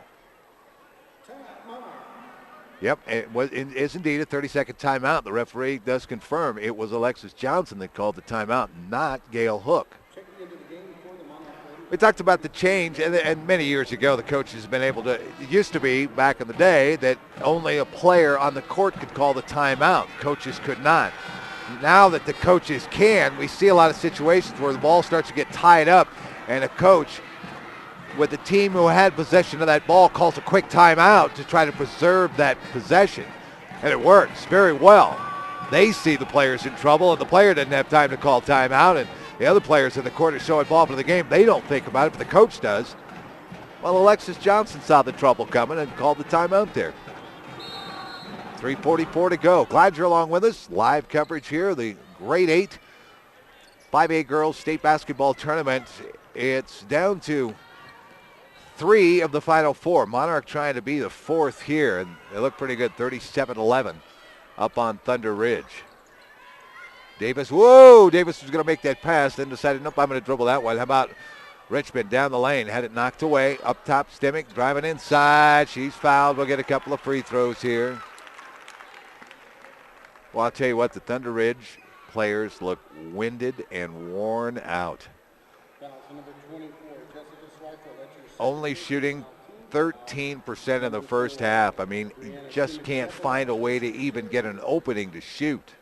Speaker 1: Yep, it is indeed a 30-second timeout. The referee does confirm it was Alexis Johnson that called the timeout, not Gail Hook. We talked about the change, and many years ago the coaches have been able to, it used to be back in the day that only a player on the court could call the timeout. Coaches could not. Now that the coaches can, we see a lot of situations where the ball starts to get tied up and a coach with the team who had possession of that ball calls a quick timeout to try to preserve that possession. And it works very well. They see the players in trouble, and the player doesn't have time to call timeout, and the other players in the court are so involved in the game, they don't think about it, but the coach does. Well, Alexis Johnson saw the trouble coming and called the timeout there. 3:44 to go. Glad you're along with us. Live coverage here, the Grade 8 5A Girls State Basketball Tournament. It's down to 3 of the final 4. Monarch trying to be the 4th here, and they look pretty good, 37-11 up on Thunder Ridge. Davis, Davis was going to make that pass, then decided, nope, I'm going to dribble that one. How about Richmond down the lane, had it knocked away. Up top, Stemick driving inside. She's fouled. We'll get a couple of free throws here. Well, I'll tell you what, the Thunder Ridge players look winded and worn out. Only shooting 13% in the first half. I mean, you just can't find a way to even get an opening to shoot.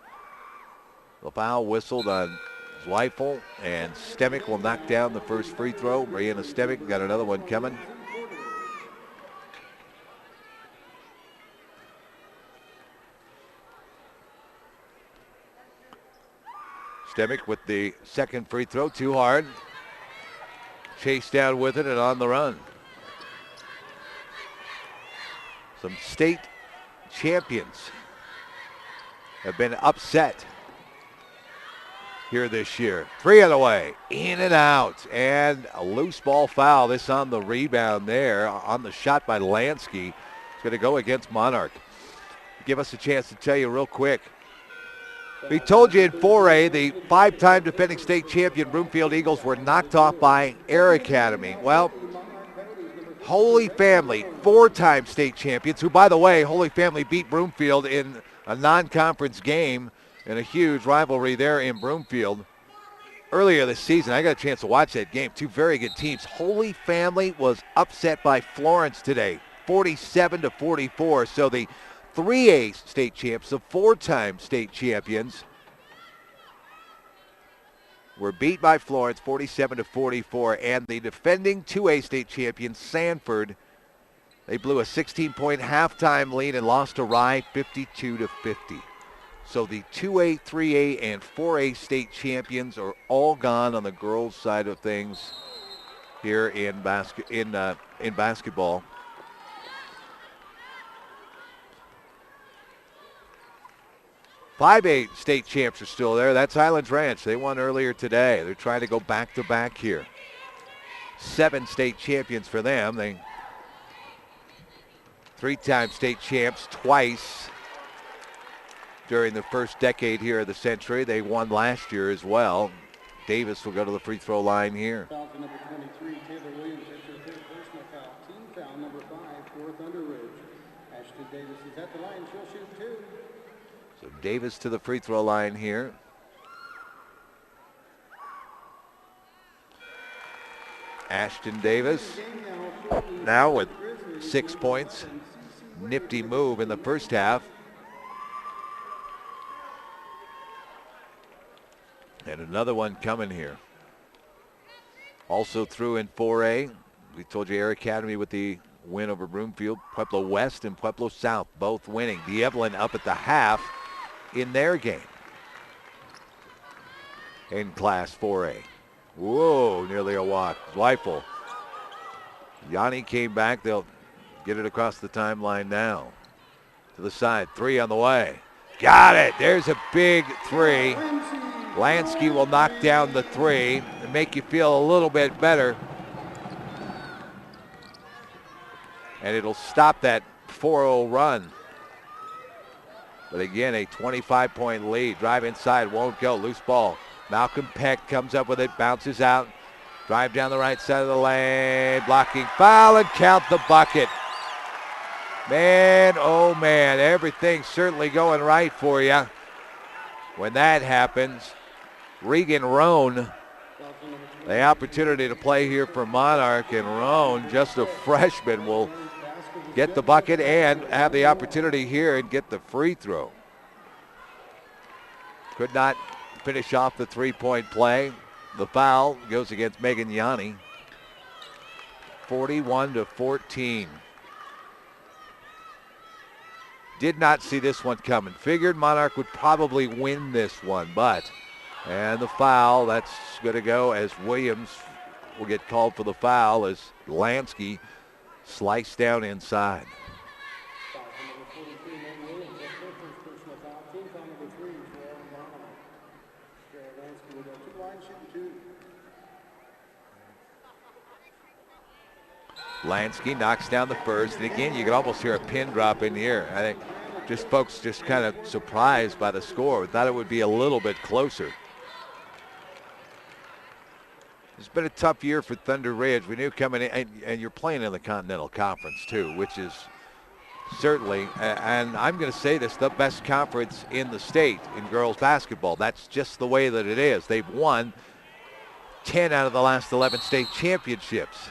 Speaker 1: The foul whistled on Zweifel, and Stemick will knock down the first free throw. Brianna Stemick got another one coming. Stemick with the second free throw, too hard. Chase down with it and on the run. Some state champions have been upset here this year. 3 on the way, in and out, and a loose ball foul. This on the rebound there, on the shot by Lansky. It's going to go against Monarch. Give us a chance to tell you real quick. We told you in 4A, the 5-time defending state champion Broomfield Eagles were knocked off by Air Academy. Well, Holy Family, 4-time state champions, who, by the way, Holy Family beat Broomfield in a non-conference game in a huge rivalry there in Broomfield earlier this season. I got a chance to watch that game. 2 very good teams. Holy Family was upset by Florence today, 47-44. So the 3A state champs, the 4-time state champions, were beat by Florence 47-44, and the defending 2A state champions, Sanford, they blew a 16-point halftime lead and lost to Rye 52-50. So the 2A, 3A, and 4A state champions are all gone on the girls' side of things here in basketball. 5A state champs are still there. That's Highlands Ranch. They won earlier today. They're trying to go back-to-back here. 7 state champions for them. They 3-time state champs twice during the first decade here of the century. They won last year as well. Davis will go to the free throw line here.
Speaker 15: Foul to number 23, Taylor Williams. That's your third personal foul. Team foul number 5 for ThunderRidge. Ashton Davis is at the line. She'll shoot 2.
Speaker 1: So Davis to the free throw line here. Ashton Davis now with 6 points. Nifty move in the first half. And another one coming here. Also through in 4A. We told you Air Academy with the win over Broomfield. Pueblo West and Pueblo South both winning. Evelyn up at the half in their game. In Class 4A. Whoa, nearly a walk. Zweifel. Yanni came back. They'll get it across the timeline now. To the side. 3 on the way. Got it. There's a big 3. Lansky will knock down the 3 and make you feel a little bit better. And it'll stop that 4-0 run. But again, a 25-point lead. Drive inside, won't go. Loose ball. Malcolm Peck comes up with it, bounces out. Drive down the right side of the lane. Blocking foul and count the bucket. Man, oh man, everything's certainly going right for you when that happens. Regan Roan, the opportunity to play here for Monarch, and Roan, just a freshman, will get the bucket and have the opportunity here and get the free throw. Could not finish off the 3-point play. The foul goes against Megan Yanni. 41-14. Did not see this one coming. Figured Monarch would probably win this one, but, and the foul, that's going to go as Williams will get called for the foul as Lansky sliced down inside. Lansky knocks down the first, and again, you can almost hear a pin drop in the air. I think just folks just kind of surprised by the score. We thought it would be a little bit closer. It's been a tough year for ThunderRidge. We knew coming in, and you're playing in the Continental Conference too, which is certainly, and I'm going to say this, the best conference in the state in girls basketball. That's just the way that it is. They've won 10 out of the last 11 state championships.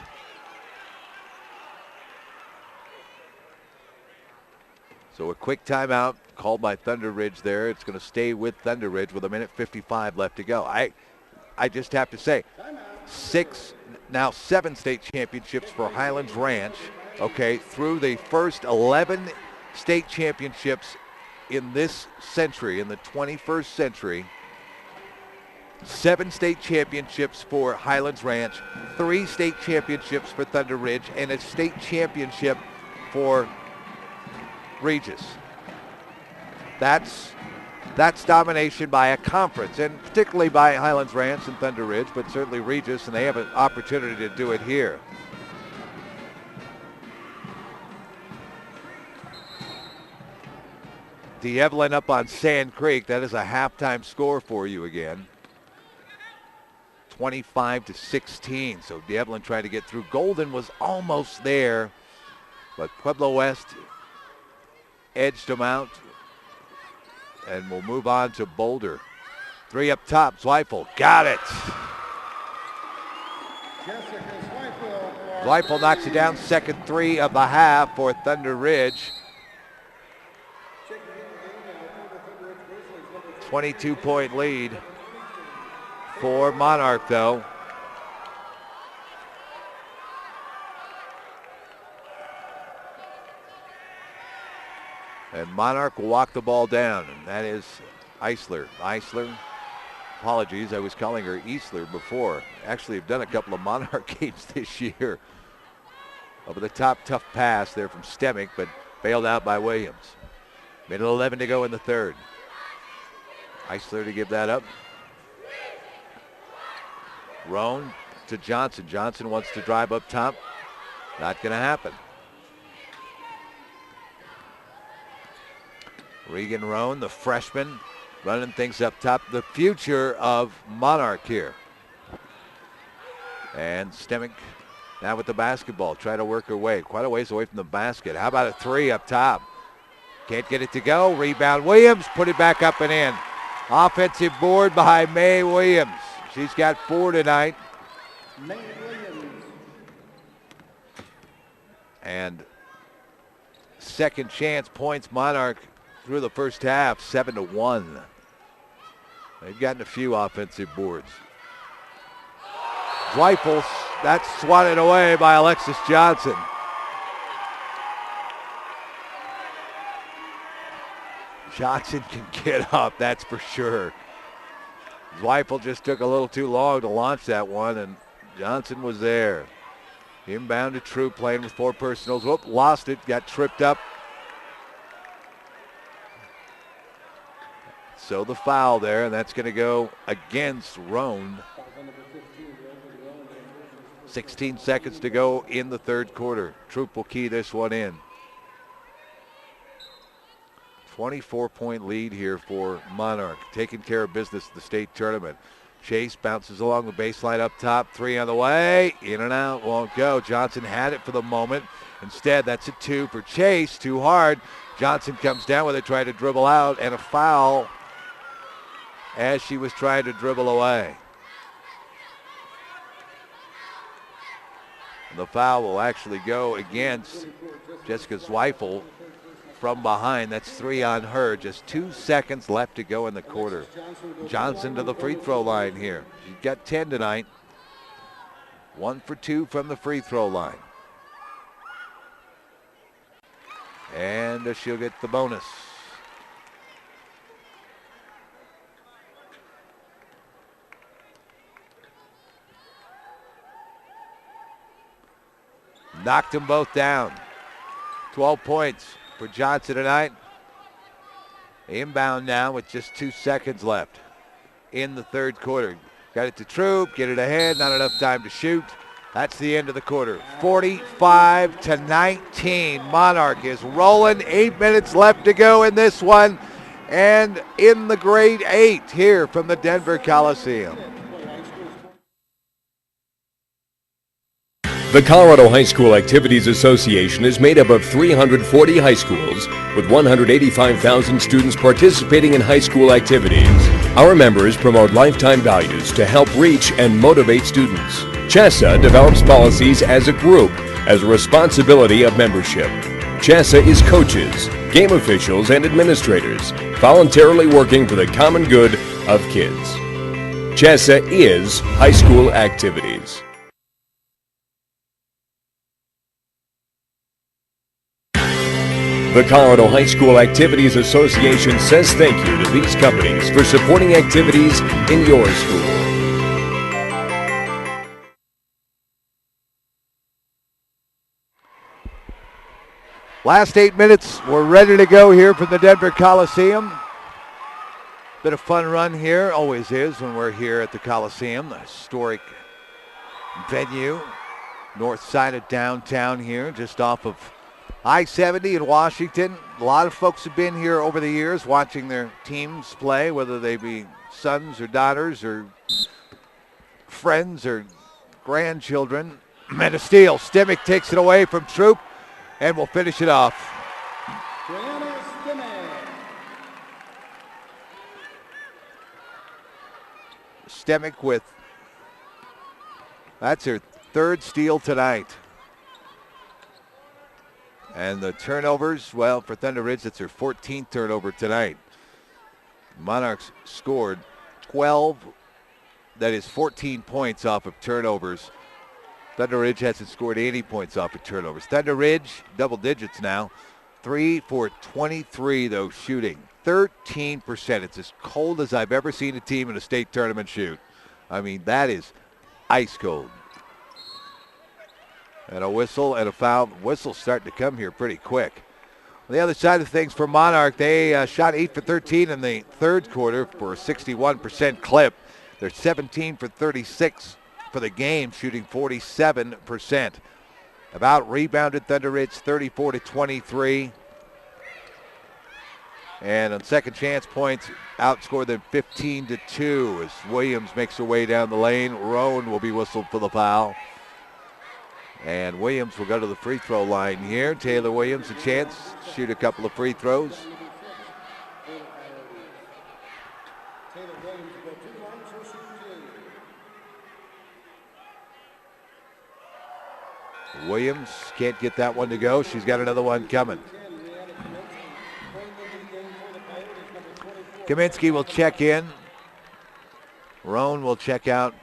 Speaker 1: So a quick timeout called by ThunderRidge there. It's going to stay with ThunderRidge with 1:55 left to go. I just have to say, 7 state championships for Highlands Ranch. Okay, through the first 11 state championships in this century, in the 21st century. 7 state championships for Highlands Ranch, 3 state championships for ThunderRidge, and a state championship for Regis. That's domination by a conference, and particularly by Highlands Ranch and ThunderRidge, but certainly Regis, and they have an opportunity to do it here. Evelyn up on Sand Creek. That is a halftime score for you again. 25-16. So Evelyn trying to get through. Golden was almost there, but Pueblo West edged them out. And we'll move on to Boulder. 3 up top. Zweifel got it. Zweifel knocks it down. Second 3 of the half for ThunderRidge. 22-point lead for Monarch, though. And Monarch will walk the ball down, and that is Eisler. Eisler, apologies, I was calling her Eisler before. Actually, I've done a couple of Monarch games this year. Over the top, tough pass there from Stemick, but bailed out by Williams. Minute 11 to go in the third. Eisler to give that up. Roan to Johnson. Johnson wants to drive up top. Not going to happen. Regan Roan, the freshman, running things up top. The future of Monarch here. And Stemick now with the basketball. Try to work her way. Quite a ways away from the basket. How about a three up top? Can't get it to go. Rebound Williams. Put it back up and in. Offensive board by May Williams. She's got 4 tonight.
Speaker 15: May Williams.
Speaker 1: And second chance points Monarch through the first half, 7-1. They've gotten a few offensive boards. Zweifels, that's swatted away by Alexis Johnson. Johnson can get up, that's for sure. Zweifel just took a little too long to launch that one, and Johnson was there. Inbound to Troop, playing with 4 personals. Whoop, lost it, got tripped up. So the foul there, and that's going to go against Roan. 16 seconds to go in the third quarter. Troop will key this one in. 24-point lead here for Monarch. Taking care of business at the state tournament. Chase bounces along the baseline up top. 3 on the way. In and out. Won't go. Johnson had it for the moment. Instead, that's a 2 for Chase. Too hard. Johnson comes down with it, trying to dribble out, and a foul as she was trying to dribble away. The foul will actually go against Jessica Zweifel from behind. That's 3 on her. Just 2 seconds left to go in the quarter. Johnson to the free throw line here. She's got 10 tonight. 1 for 2 from the free throw line. And she'll get the bonus. Knocked them both down. 12 points for Johnson tonight. Inbound now with just 2 seconds left in the third quarter. Got it to Troop, get it ahead, not enough time to shoot. That's the end of the quarter. 45-19. Monarch is rolling. 8 minutes left to go in this one. And in the grade 8 here from the Denver Coliseum.
Speaker 10: The Colorado High School Activities Association is made up of 340 high schools with 185,000 students participating in high school activities. Our members promote lifetime values to help reach and motivate students. CHSAA develops policies as a group as a responsibility of membership. CHSAA is coaches, game officials, and administrators voluntarily working for the common good of kids. CHSAA is high school activities. The Colorado High School Activities Association says thank you to these companies for supporting activities in your school.
Speaker 1: Last 8 minutes, we're ready to go here from the Denver Coliseum. Been a fun run here, always is when we're here at the Coliseum, the historic venue, north side of downtown here, just off of I-70 in Washington. A lot of folks have been here over the years watching their teams play, whether they be sons or daughters or friends or grandchildren. And a steal. Stemick takes it away from Troop and will finish it off. Stemick with, that's her 3rd steal tonight. And the turnovers, well, for ThunderRidge, it's her 14th turnover tonight. Monarchs scored 12, that is 14 points off of turnovers. ThunderRidge hasn't scored 80 points off of turnovers. ThunderRidge, double digits now. 3 for 23, though, shooting. 13%. It's as cold as I've ever seen a team in a state tournament shoot. I mean, that is ice cold. And a whistle and a foul. Whistle's starting to come here pretty quick. On the other side of things for Monarch, they shot 8 for 13 in the third quarter for a 61% clip. They're 17 for 36 for the game, shooting 47%. About rebounded ThunderRidge 34 to 23. And on second chance points, outscored them 15 to 2 as Williams makes her way down the lane. Roan will be whistled for the foul. And Williams will go to the free throw line here. Taylor Williams a chance to shoot a couple of free throws. Williams can't get that one to go. She's got another one coming. Kaminsky will check in. Roan will check out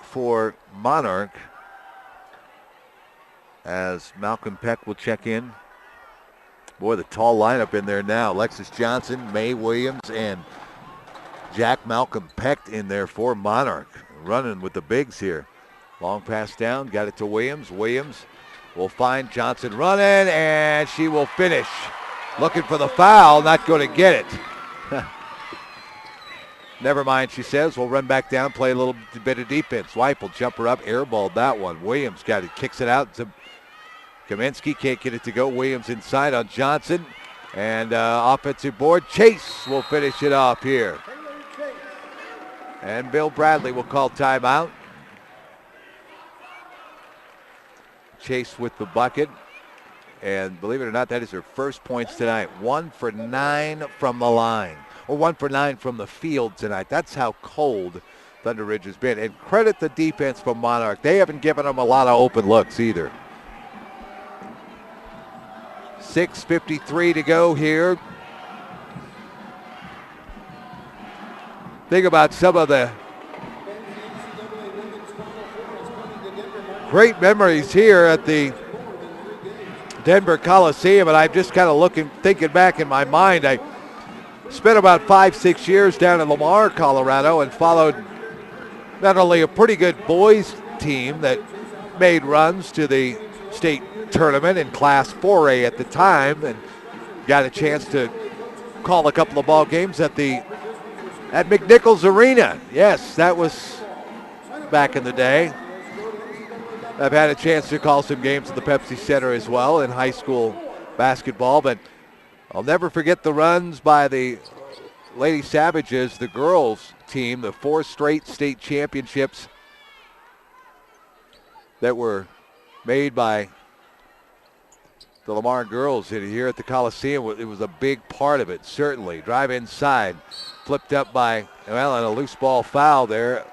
Speaker 1: for Monarch, as Malcolm Peck will check in. Boy, the tall lineup in there now. Alexis Johnson, Mae Williams, and Jack Malcolm Peck in there for Monarch. Running with the bigs here. Long pass down, got it to Williams. Williams will find Johnson running, and she will finish. Looking for the foul, not going to get it. Never mind, she says. We'll run back down, play a little bit of defense. White will jump her up, airballed that one. Williams got it, kicks it out to Kaminsky, can't get it to go. Williams inside on Johnson. And offensive board, Chase will finish it off here. And Bill Bradley will call timeout. Chase with the bucket. And believe it or not, that is her first points tonight. 1 for 9 from the line. Or 1 for 9 from the field tonight. That's how cold ThunderRidge has been. And credit the defense from Monarch. They haven't given them a lot of open looks either. 6:53 to go here. Think about some of the great memories here at the Denver Coliseum, and I'm just kind of thinking back in my mind. I spent about 5-6 years down in Lamar, Colorado, and followed not only a pretty good boys team that made runs to the state tournament in Class 4A at the time, and got a chance to call a couple of ball games at McNichols Arena. Yes, that was back in the day. I've had a chance to call some games at the Pepsi Center as well in high school basketball, but I'll never forget the runs by the Lady Savages, the girls team, the 4 straight state championships that were made by the Lamar girls here at the Coliseum. It was a big part of it, certainly. Drive inside, flipped up by, well, on a loose ball foul there.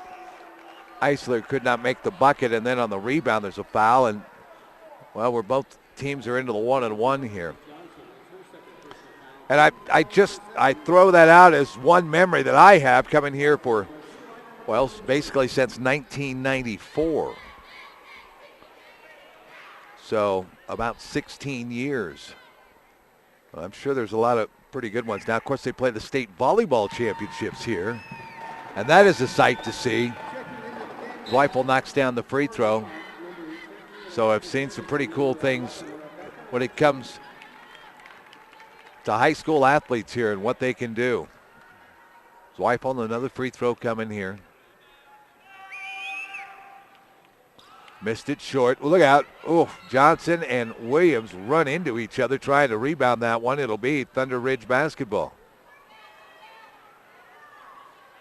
Speaker 1: Eisler could not make the bucket, and then on the rebound there's a foul, and, well, both teams are into the 1-and-1 here. And I throw that out as one memory that I have coming here for, well, basically since 1994. So about 16 years. Well, I'm sure there's a lot of pretty good ones. Now, of course, they play the state volleyball championships here, and that is a sight to see. Zweifel knocks down the free throw. So I've seen some pretty cool things when it comes to high school athletes here and what they can do. Zweifel, another free throw coming here. Missed it short. Look out. Oh, Johnson and Williams run into each other trying to rebound that one. It'll be ThunderRidge basketball.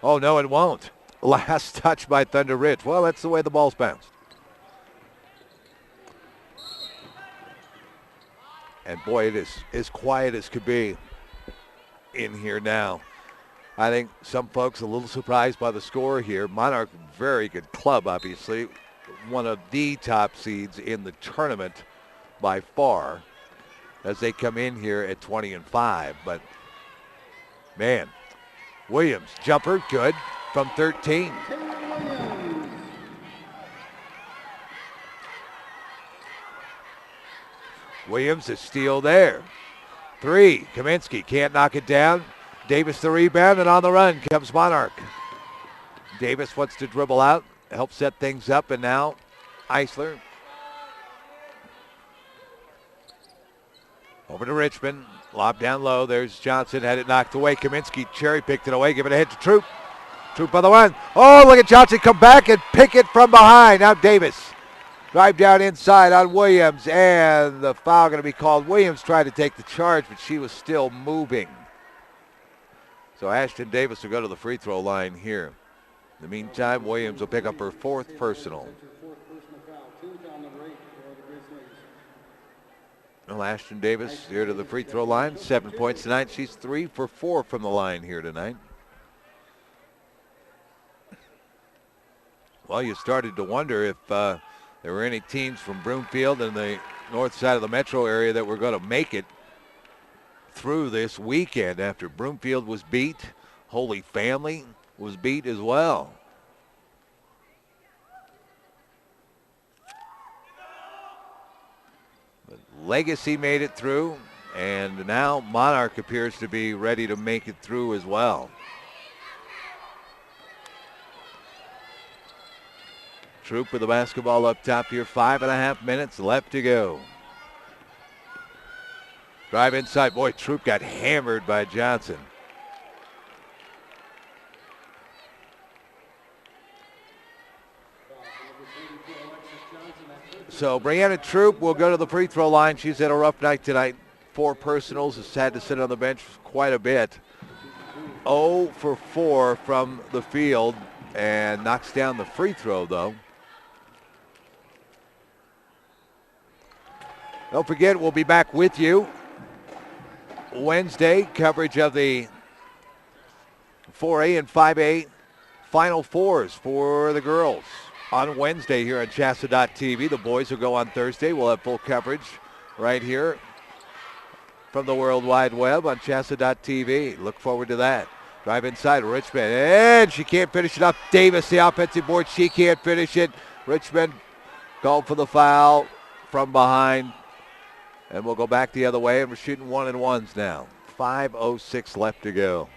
Speaker 1: Oh, no, it won't. Last touch by ThunderRidge. Well, that's the way the ball's bounced. And boy, it is as quiet as could be in here now. I think some folks a little surprised by the score here. Monarch, very good club, obviously. One of the top seeds in the tournament by far as they come in here at 20-5. But, man, Williams, jumper, good from 13. Williams, a steal there. 3, Kaminsky can't knock it down. Davis the rebound, and on the run comes Monarch. Davis wants to dribble out, help set things up, and now Eisler. Over to Richmond. Lob down low. There's Johnson. Had it knocked away. Kaminsky cherry-picked it away. Give it ahead to Troop. Troop on the run. Oh, look at Johnson come back and pick it from behind. Now Davis. Drive down inside on Williams, and the foul going to be called. Williams tried to take the charge, but she was still moving. So Ashton Davis will go to the free throw line here. In the meantime, Williams will pick up her fourth personal. Well, Ashton Davis here to the free throw line. 7 points tonight. She's 3 for 4 from the line here tonight. Well, you started to wonder if there were any teams from Broomfield and the north side of the metro area that were going to make it through this weekend after Broomfield was beat. Holy Family was beat as well. But Legacy made it through, and now Monarch appears to be ready to make it through as well. Troop with the basketball up top here. 5.5 minutes left to go. Drive inside. Boy, Troop got hammered by Johnson. So Brianna Troop will go to the free throw line. She's had a rough night tonight. 4 personals. Has had to sit on the bench quite a bit. 0 for 4 from the field and knocks down the free throw, though. Don't forget, we'll be back with you Wednesday. Coverage of the 4A and 5A Final Fours for the girls on Wednesday here on CHSAA.tv. The boys will go on Thursday. We'll have full coverage right here from the World Wide Web on CHSAA.tv. Look forward to that. Drive inside Richmond, and she can't finish it up. Davis, the offensive board, she can't finish it. Richmond called for the foul from behind. And we'll go back the other way, and we're shooting 1-and-1s now. 5:06 left to go.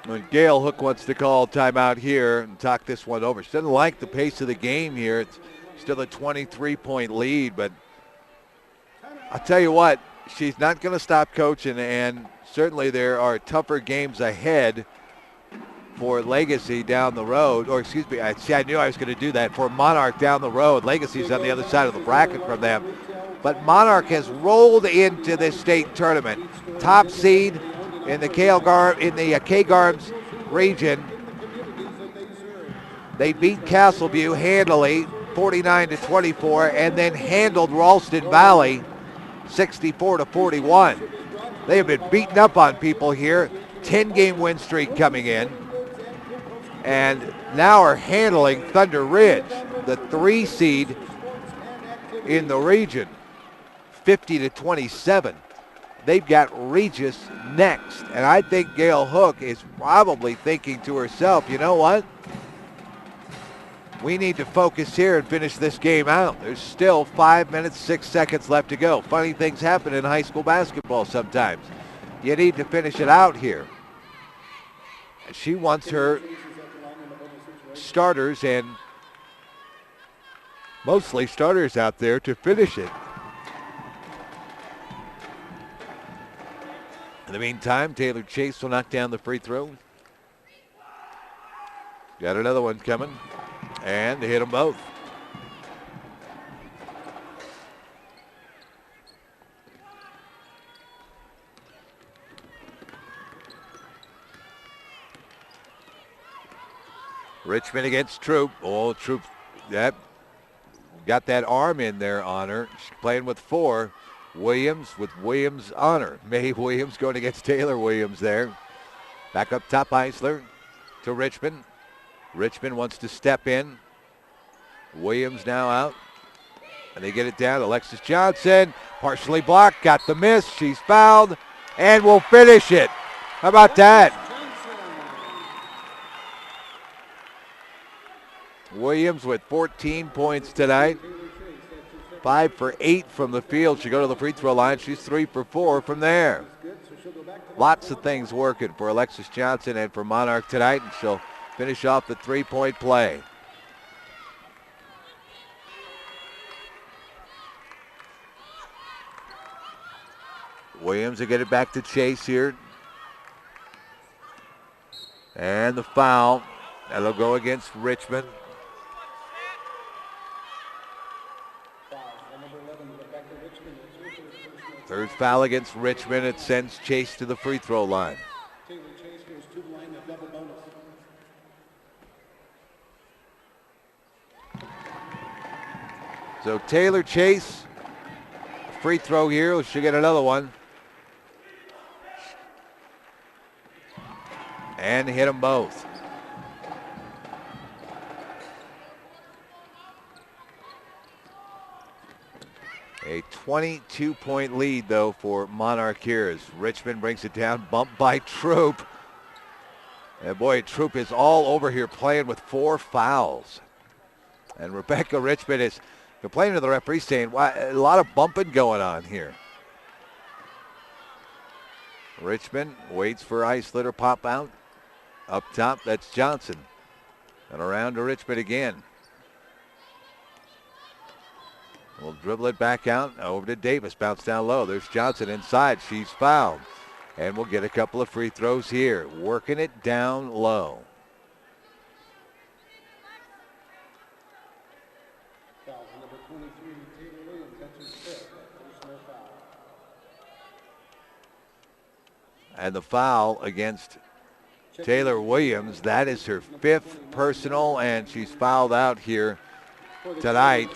Speaker 1: And Gail Hook wants to call timeout here and talk this one over. She doesn't like the pace of the game here. It's still a 23-point lead, but I'll tell you what, she's not going to stop coaching, and certainly there are tougher games ahead for Legacy down the road, or excuse me, I knew I was going to do that, for Monarch down the road. Legacy's on the other side of the bracket from them. But Monarch has rolled into this state tournament. Top seed in the K-Garms region. They beat Castleview handily, 49-24, and then handled Ralston Valley, 64-41. They have been beating up on people here. 10-game win streak coming in. And now are handling ThunderRidge, the 3 seed in the region, 50-27. They've got Regis next. And I think Gail Hook is probably thinking to herself, you know what? We need to focus here and finish this game out. There's still 5 minutes, 6 seconds left to go. Funny things happen in high school basketball sometimes. You need to finish it out here. And she wants her starters and mostly starters out there to finish it. In the meantime, Taylor Chase will knock down the free throw. Got another one coming, and hit them both. Richmond against Troop. Oh, Troop, that got that arm in there on her. She's playing with 4. Williams with Williams on her. Mae Williams going against Taylor Williams there. Back up top, Eisler to Richmond. Richmond wants to step in. Williams now out. And they get it down. Alexis Johnson, partially blocked, got the miss. She's fouled and will finish it. How about that? Williams with 14 points tonight. 5 for 8 from the field. She'll go to the free throw line. She's 3 for 4 from there. Lots of things working for Alexis Johnson and for Monarch tonight, and she'll finish off the 3-point play. Williams will get it back to Chase here. And the foul. That'll go against Richmond. Third foul against Richmond. It sends Chase to the free throw line. So Taylor Chase, free throw here. She'll get another one. And hit them both. A 22-point lead, though, for Monarch here as Richmond brings it down, bumped by Troop. And boy, Troop is all over here playing with 4 fouls. And Rebecca Richmond is complaining to the referee saying, "Why, a lot of bumping going on here." Richmond waits for Iceland to pop out. Up top, that's Johnson. And around to Richmond again. We'll dribble it back out over to Davis. Bounce down low. There's Johnson inside. She's fouled. And we'll get a couple of free throws here. Working it down low. And the foul against Taylor Williams. That is her 5th personal, and she's fouled out here tonight.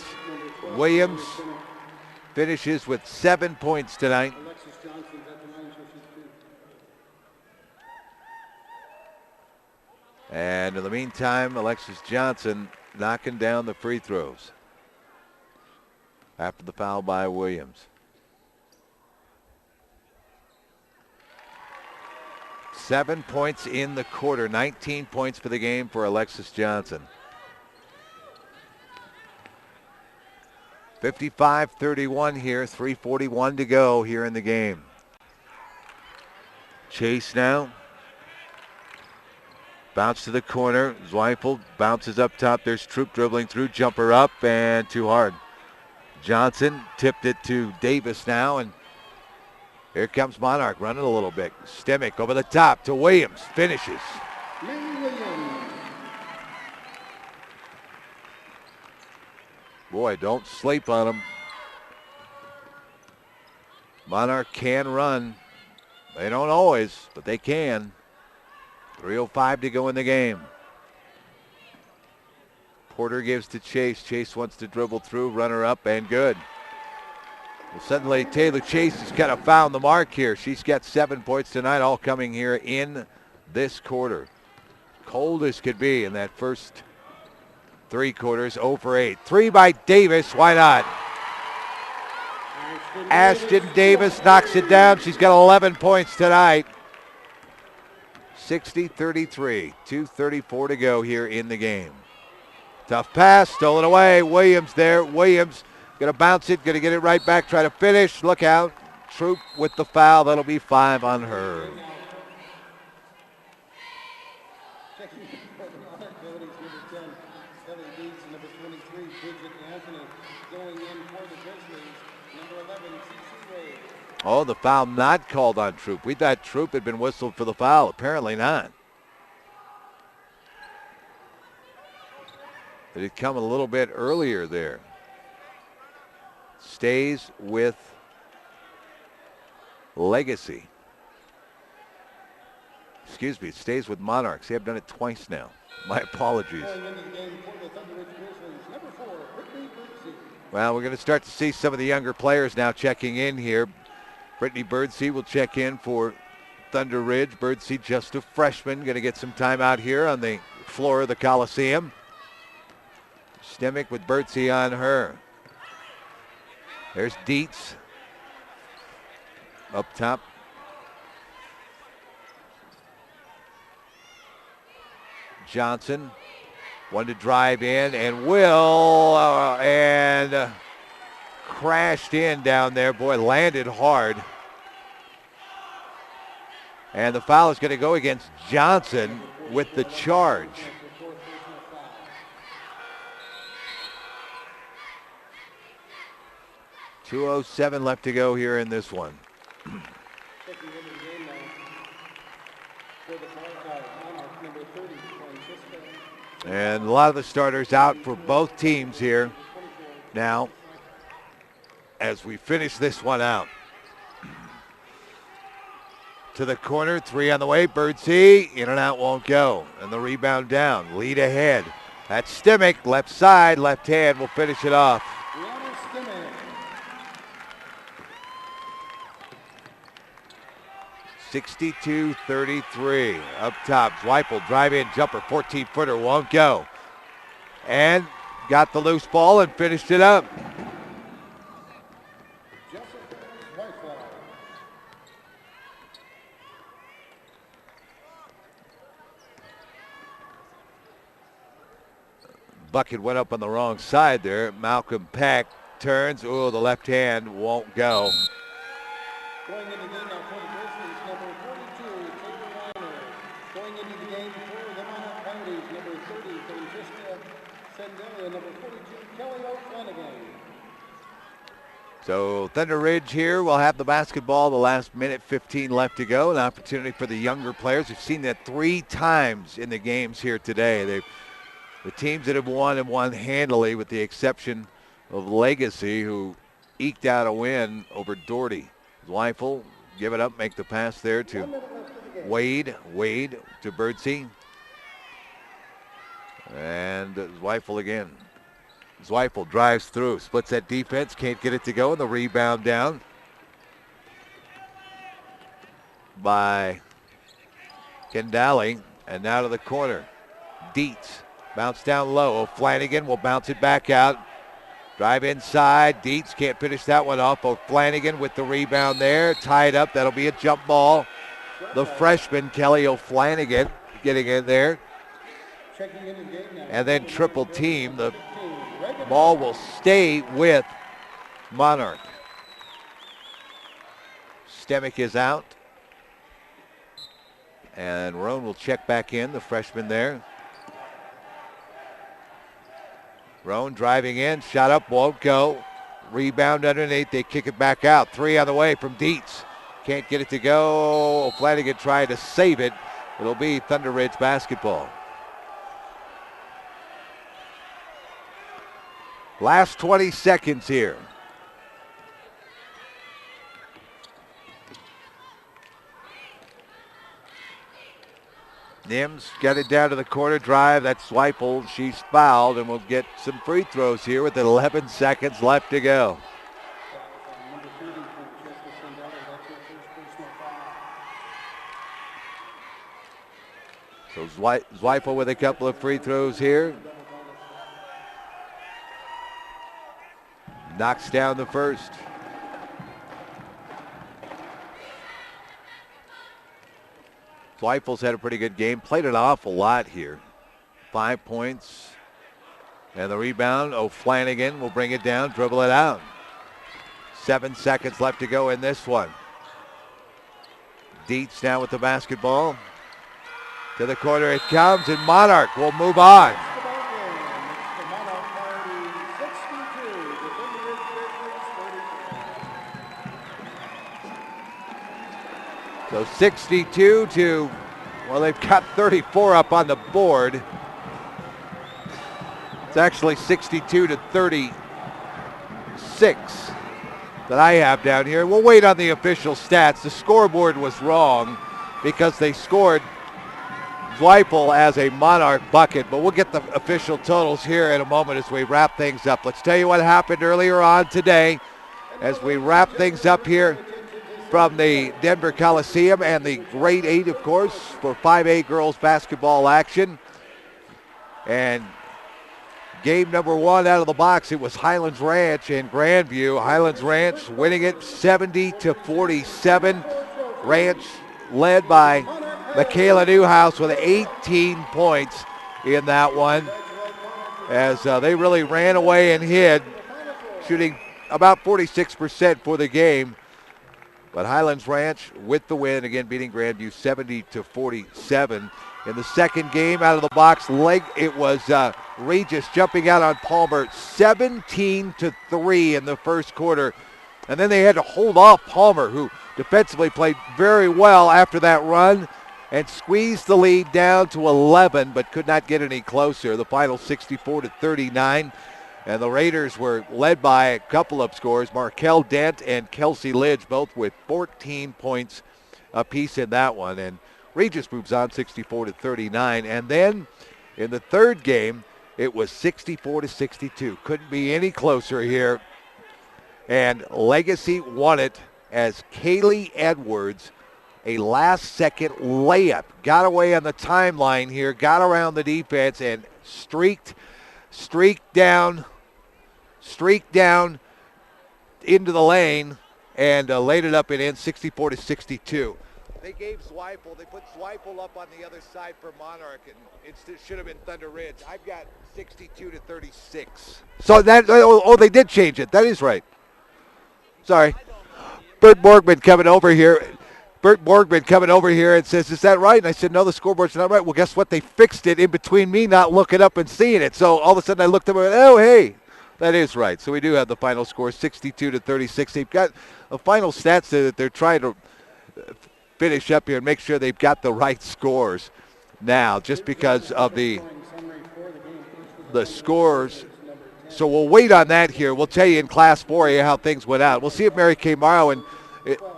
Speaker 1: Williams finishes with 7 points tonight. And in the meantime, Alexis Johnson knocking down the free throws after the foul by Williams. 7 points in the quarter, 19 points for the game for Alexis Johnson. 55-31 here, 3:41 to go here in the game. Chase now. Bounce to the corner. Zweifel bounces up top. There's Troop dribbling through. Jumper up and too hard. Johnson tipped it to Davis now, and here comes Monarch running a little bit. Stemick over the top to Williams. Finishes. Boy, don't sleep on them. Monarch can run. They don't always, but they can. 3:05 to go in the game. Porter gives to Chase. Chase wants to dribble through, runner up, and good. Well, suddenly Taylor Chase has kind of found the mark here. She's got 7 points tonight, all coming here in this quarter. Cold as could be in that first 3 quarters, 0 for 8. 3 by Davis, why not? Ashton Davis knocks it down. She's got 11 points tonight. 60-33, 2:34 to go here in the game. Tough pass, stolen away. Williams there. Williams going to bounce it, going to get it right back, try to finish. Look out. Troop with the foul. That'll be 5 on her. Oh, the foul not called on Troop. We thought Troop had been whistled for the foul. Apparently not. It had come a little bit earlier there. Stays with Legacy. Excuse me, it stays with Monarchs. They have done it twice now. My apologies. Well, we're going to start to see some of the younger players now checking in here. Brittany Birdsey will check in for ThunderRidge. Birdsey, just a freshman, going to get some time out here on the floor of the Coliseum. Stemick with Birdsey on her. There's Dietz up top. Johnson, one to drive in, and Will, crashed in down there. Boy, landed hard. And the foul is going to go against Johnson with the charge. .207 left to go here in this one.
Speaker 15: Monarch, number 30, Francesca.
Speaker 1: And a lot of the starters out for both teams here now as we finish this one out. To the corner, 3 on the way. Birdsey, in and out, won't go. And the rebound down. Lead ahead. That's Stimick, left side, left hand will finish it off. 62-33. Up top, Zweifel, drive-in jumper, 14-footer, won't go. And got the loose ball and finished it up. Bucket went up on the wrong side there. Malcolm Peck turns. Ooh, the left hand won't go.
Speaker 15: Going into the game now for the Grizzlies, number 42, Taylor Weiner. Going into the game for the Monarch Coyotes, number 30, Francesca Sendelia, number 42, Kelly O'Flanagan.
Speaker 1: So ThunderRidge here will have the basketball. The last minute 15 left to go. An opportunity for the younger players. We've seen that 3 times in the games here today. The teams that have won handily, with the exception of Legacy, who eked out a win over Doherty. Zweifel, give it up, make the pass there to Wade. Wade to Birdsey. And Zweifel again. Zweifel drives through, splits that defense, can't get it to go, and the rebound down by Kendally. And now to the corner. Dietz. Bounce down low. O'Flanagan will bounce it back out. Drive inside. Dietz can't finish that one off. O'Flanagan with the rebound there. Tied up. That'll be a jump ball. The freshman, Kelly O'Flanagan, getting in there. And then triple team. The ball will stay with Monarch. Stemick is out. And Roan will check back in, the freshman there. Roan driving in, shot up, won't go. Rebound underneath, they kick it back out. 3 on the way from Dietz. Can't get it to go. Flanagan trying to save it. It'll be ThunderRidge basketball. Last 20 seconds here. Nims got it down to the corner, drive. That's Zweifel. She's fouled, and we'll get some free throws here with 11 seconds left to go. So Zweifel with a couple of free throws here. Knocks down the first. Zweifel's had a pretty good game. Played an awful lot here. 5 points. And the rebound. O'Flanagan will bring it down, dribble it out. 7 seconds left to go in this one. Dietz now with the basketball. To the corner it comes, and Monarch will move on. So 62 to, well, they've got 34 up on the board. It's actually 62 to 36 that I have down here. We'll wait on the official stats. The scoreboard was wrong because they scored Zweifel as a Monarch bucket, but we'll get the official totals here in a moment as we wrap things up. Let's tell you what happened earlier on today as we wrap things up here from the Denver Coliseum and the grade 8, of course, for 5A girls basketball action. And game number 1 out of the box, it was Highlands Ranch and Grandview. Highlands Ranch winning it 70 to 47. Ranch led by Michaela Newhouse with 18 points in that one, as they really ran away and hid, shooting about 46% for the game. But Highlands Ranch with the win, again beating Grandview 70 to 47. In the second game out of the box, it was Regis jumping out on Palmer 17 to 3 in the first quarter. And then they had to hold off Palmer, who defensively played very well after that run. and squeezed the lead down to 11, but could not get any closer. The final 64-39. And the Raiders were led by a couple of scores. Markel Dent and Kelsey Lidge both with 14 points apiece in that one. And Regis moves on 64-39. And then in the third game, it was 64-62. Couldn't be any closer here. And Legacy won it as Kaylee Edwards, a last-second layup, got away on the timeline here, got around the defense, and streaked down into the lane and laid it up and in 64-62. They gave Zweifel, they put Zweifel up on the other side for Monarch, and it should have been ThunderRidge. I've got 62-36. So they did change it. That is right. Sorry. Bert Borgman coming over here and says, is that right? And I said, no, the scoreboard's not right. Well, guess what? They fixed it in between me not looking up and seeing it. So all of a sudden I looked up and went, oh, hey, that is right. So we do have the final score, 62-36. They've got the final stats that they're trying to finish up here and make sure they've got the right scores now, just because of the scores. So we'll wait on that here. We'll tell you in Class 4A how things went out. We'll see if Mary Kay Morrow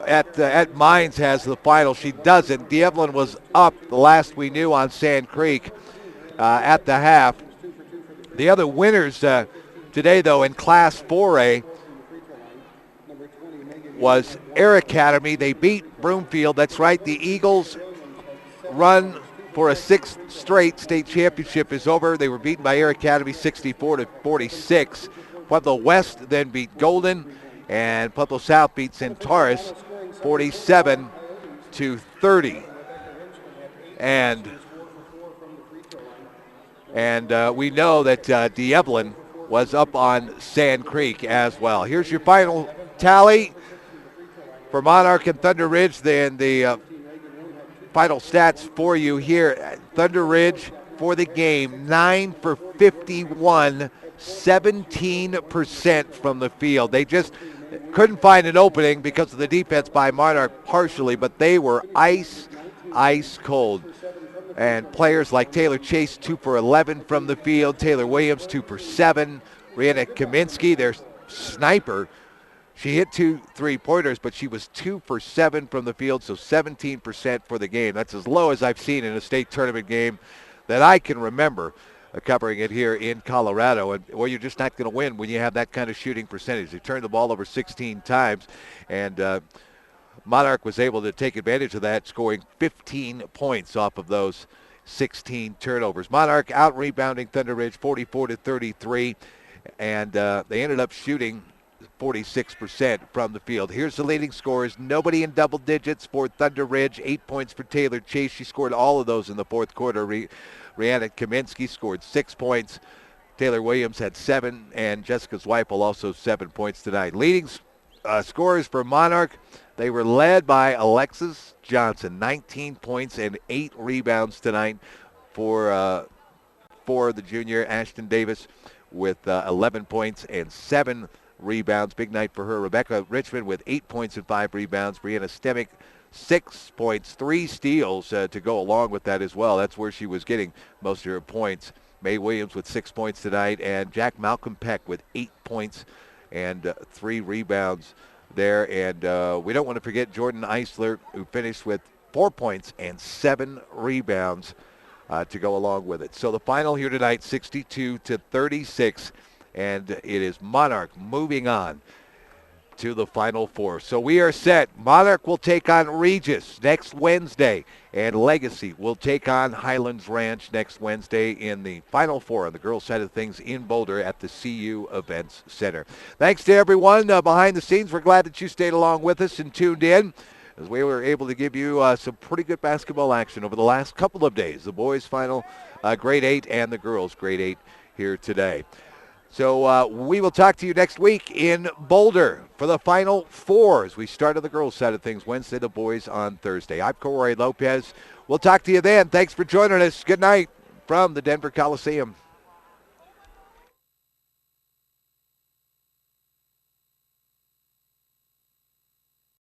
Speaker 1: at Mines has the final. She doesn't. D'Evelyn was up the last we knew on Sand Creek at the half. The other winners today, though, in Class 4A was Air Academy. They beat Broomfield. That's right. The Eagles' run for a sixth straight state championship is over. They were beaten by Air Academy 64-46. Pueblo West then beat Golden, and Pueblo South beat Centaurus 47-30. And we know that D'Evelyn was up on Sand Creek as well. Here's your final tally for Monarch and ThunderRidge. Then the final stats for you here. ThunderRidge for the game, 9 for 51, 17% from the field. They just couldn't find an opening because of the defense by Monarch partially, but they were ice cold. And players like Taylor Chase, 2 for 11 from the field. Taylor Williams, 2 for 7. Rihanna Kaminsky, their sniper, she hit 2 3-pointers, but she was 2 for 7 from the field, so 17% for the game. That's as low as I've seen in a state tournament game that I can remember covering it here in Colorado. And, well, you're just not going to win when you have that kind of shooting percentage. They turned the ball over 16 times, and Monarch was able to take advantage of that, scoring 15 points off of those 16 turnovers. Monarch out-rebounding ThunderRidge 44-33, and they ended up shooting 46% from the field. Here's the leading scorers. Nobody in double digits for ThunderRidge. 8 points for Taylor Chase. She scored all of those in the fourth quarter. Rihanna Kaminsky scored 6 points. Taylor Williams had 7, and Jessica Zweifel also 7 points tonight. Leading scorers for Monarch, they were led by Alexis Johnson, 19 points and 8 rebounds tonight for the junior. Ashton Davis with 11 points and 7 rebounds. Big night for her. Rebecca Richmond with 8 points and 5 rebounds. Brianna Stemick, 6 points, 3 steals to go along with that as well. That's where she was getting most of her points. Mae Williams with 6 points tonight, and Jack Malcolm Peck with 8 points and 3 rebounds there. And we don't want to forget Jordan Eisler, who finished with 4 points and 7 rebounds to go along with it. So the final here tonight, 62-36. And it is Monarch moving on to the Final Four. So we are set. Monarch will take on Regis next Wednesday, and Legacy will take on Highlands Ranch next Wednesday in the Final Four on the girls' side of things in Boulder at the CU Events Center. Thanks to everyone behind the scenes. We're glad that you stayed along with us and tuned in, as we were able to give you some pretty good basketball action over the last couple of days. The boys' final grade 8 and the girls' grade 8 here today. So we will talk to you next week in Boulder for the Final Four as we start on the girls' side of things Wednesday, the boys on Thursday. I'm Corey Lopez. We'll talk to you then. Thanks for joining us. Good night from the Denver Coliseum.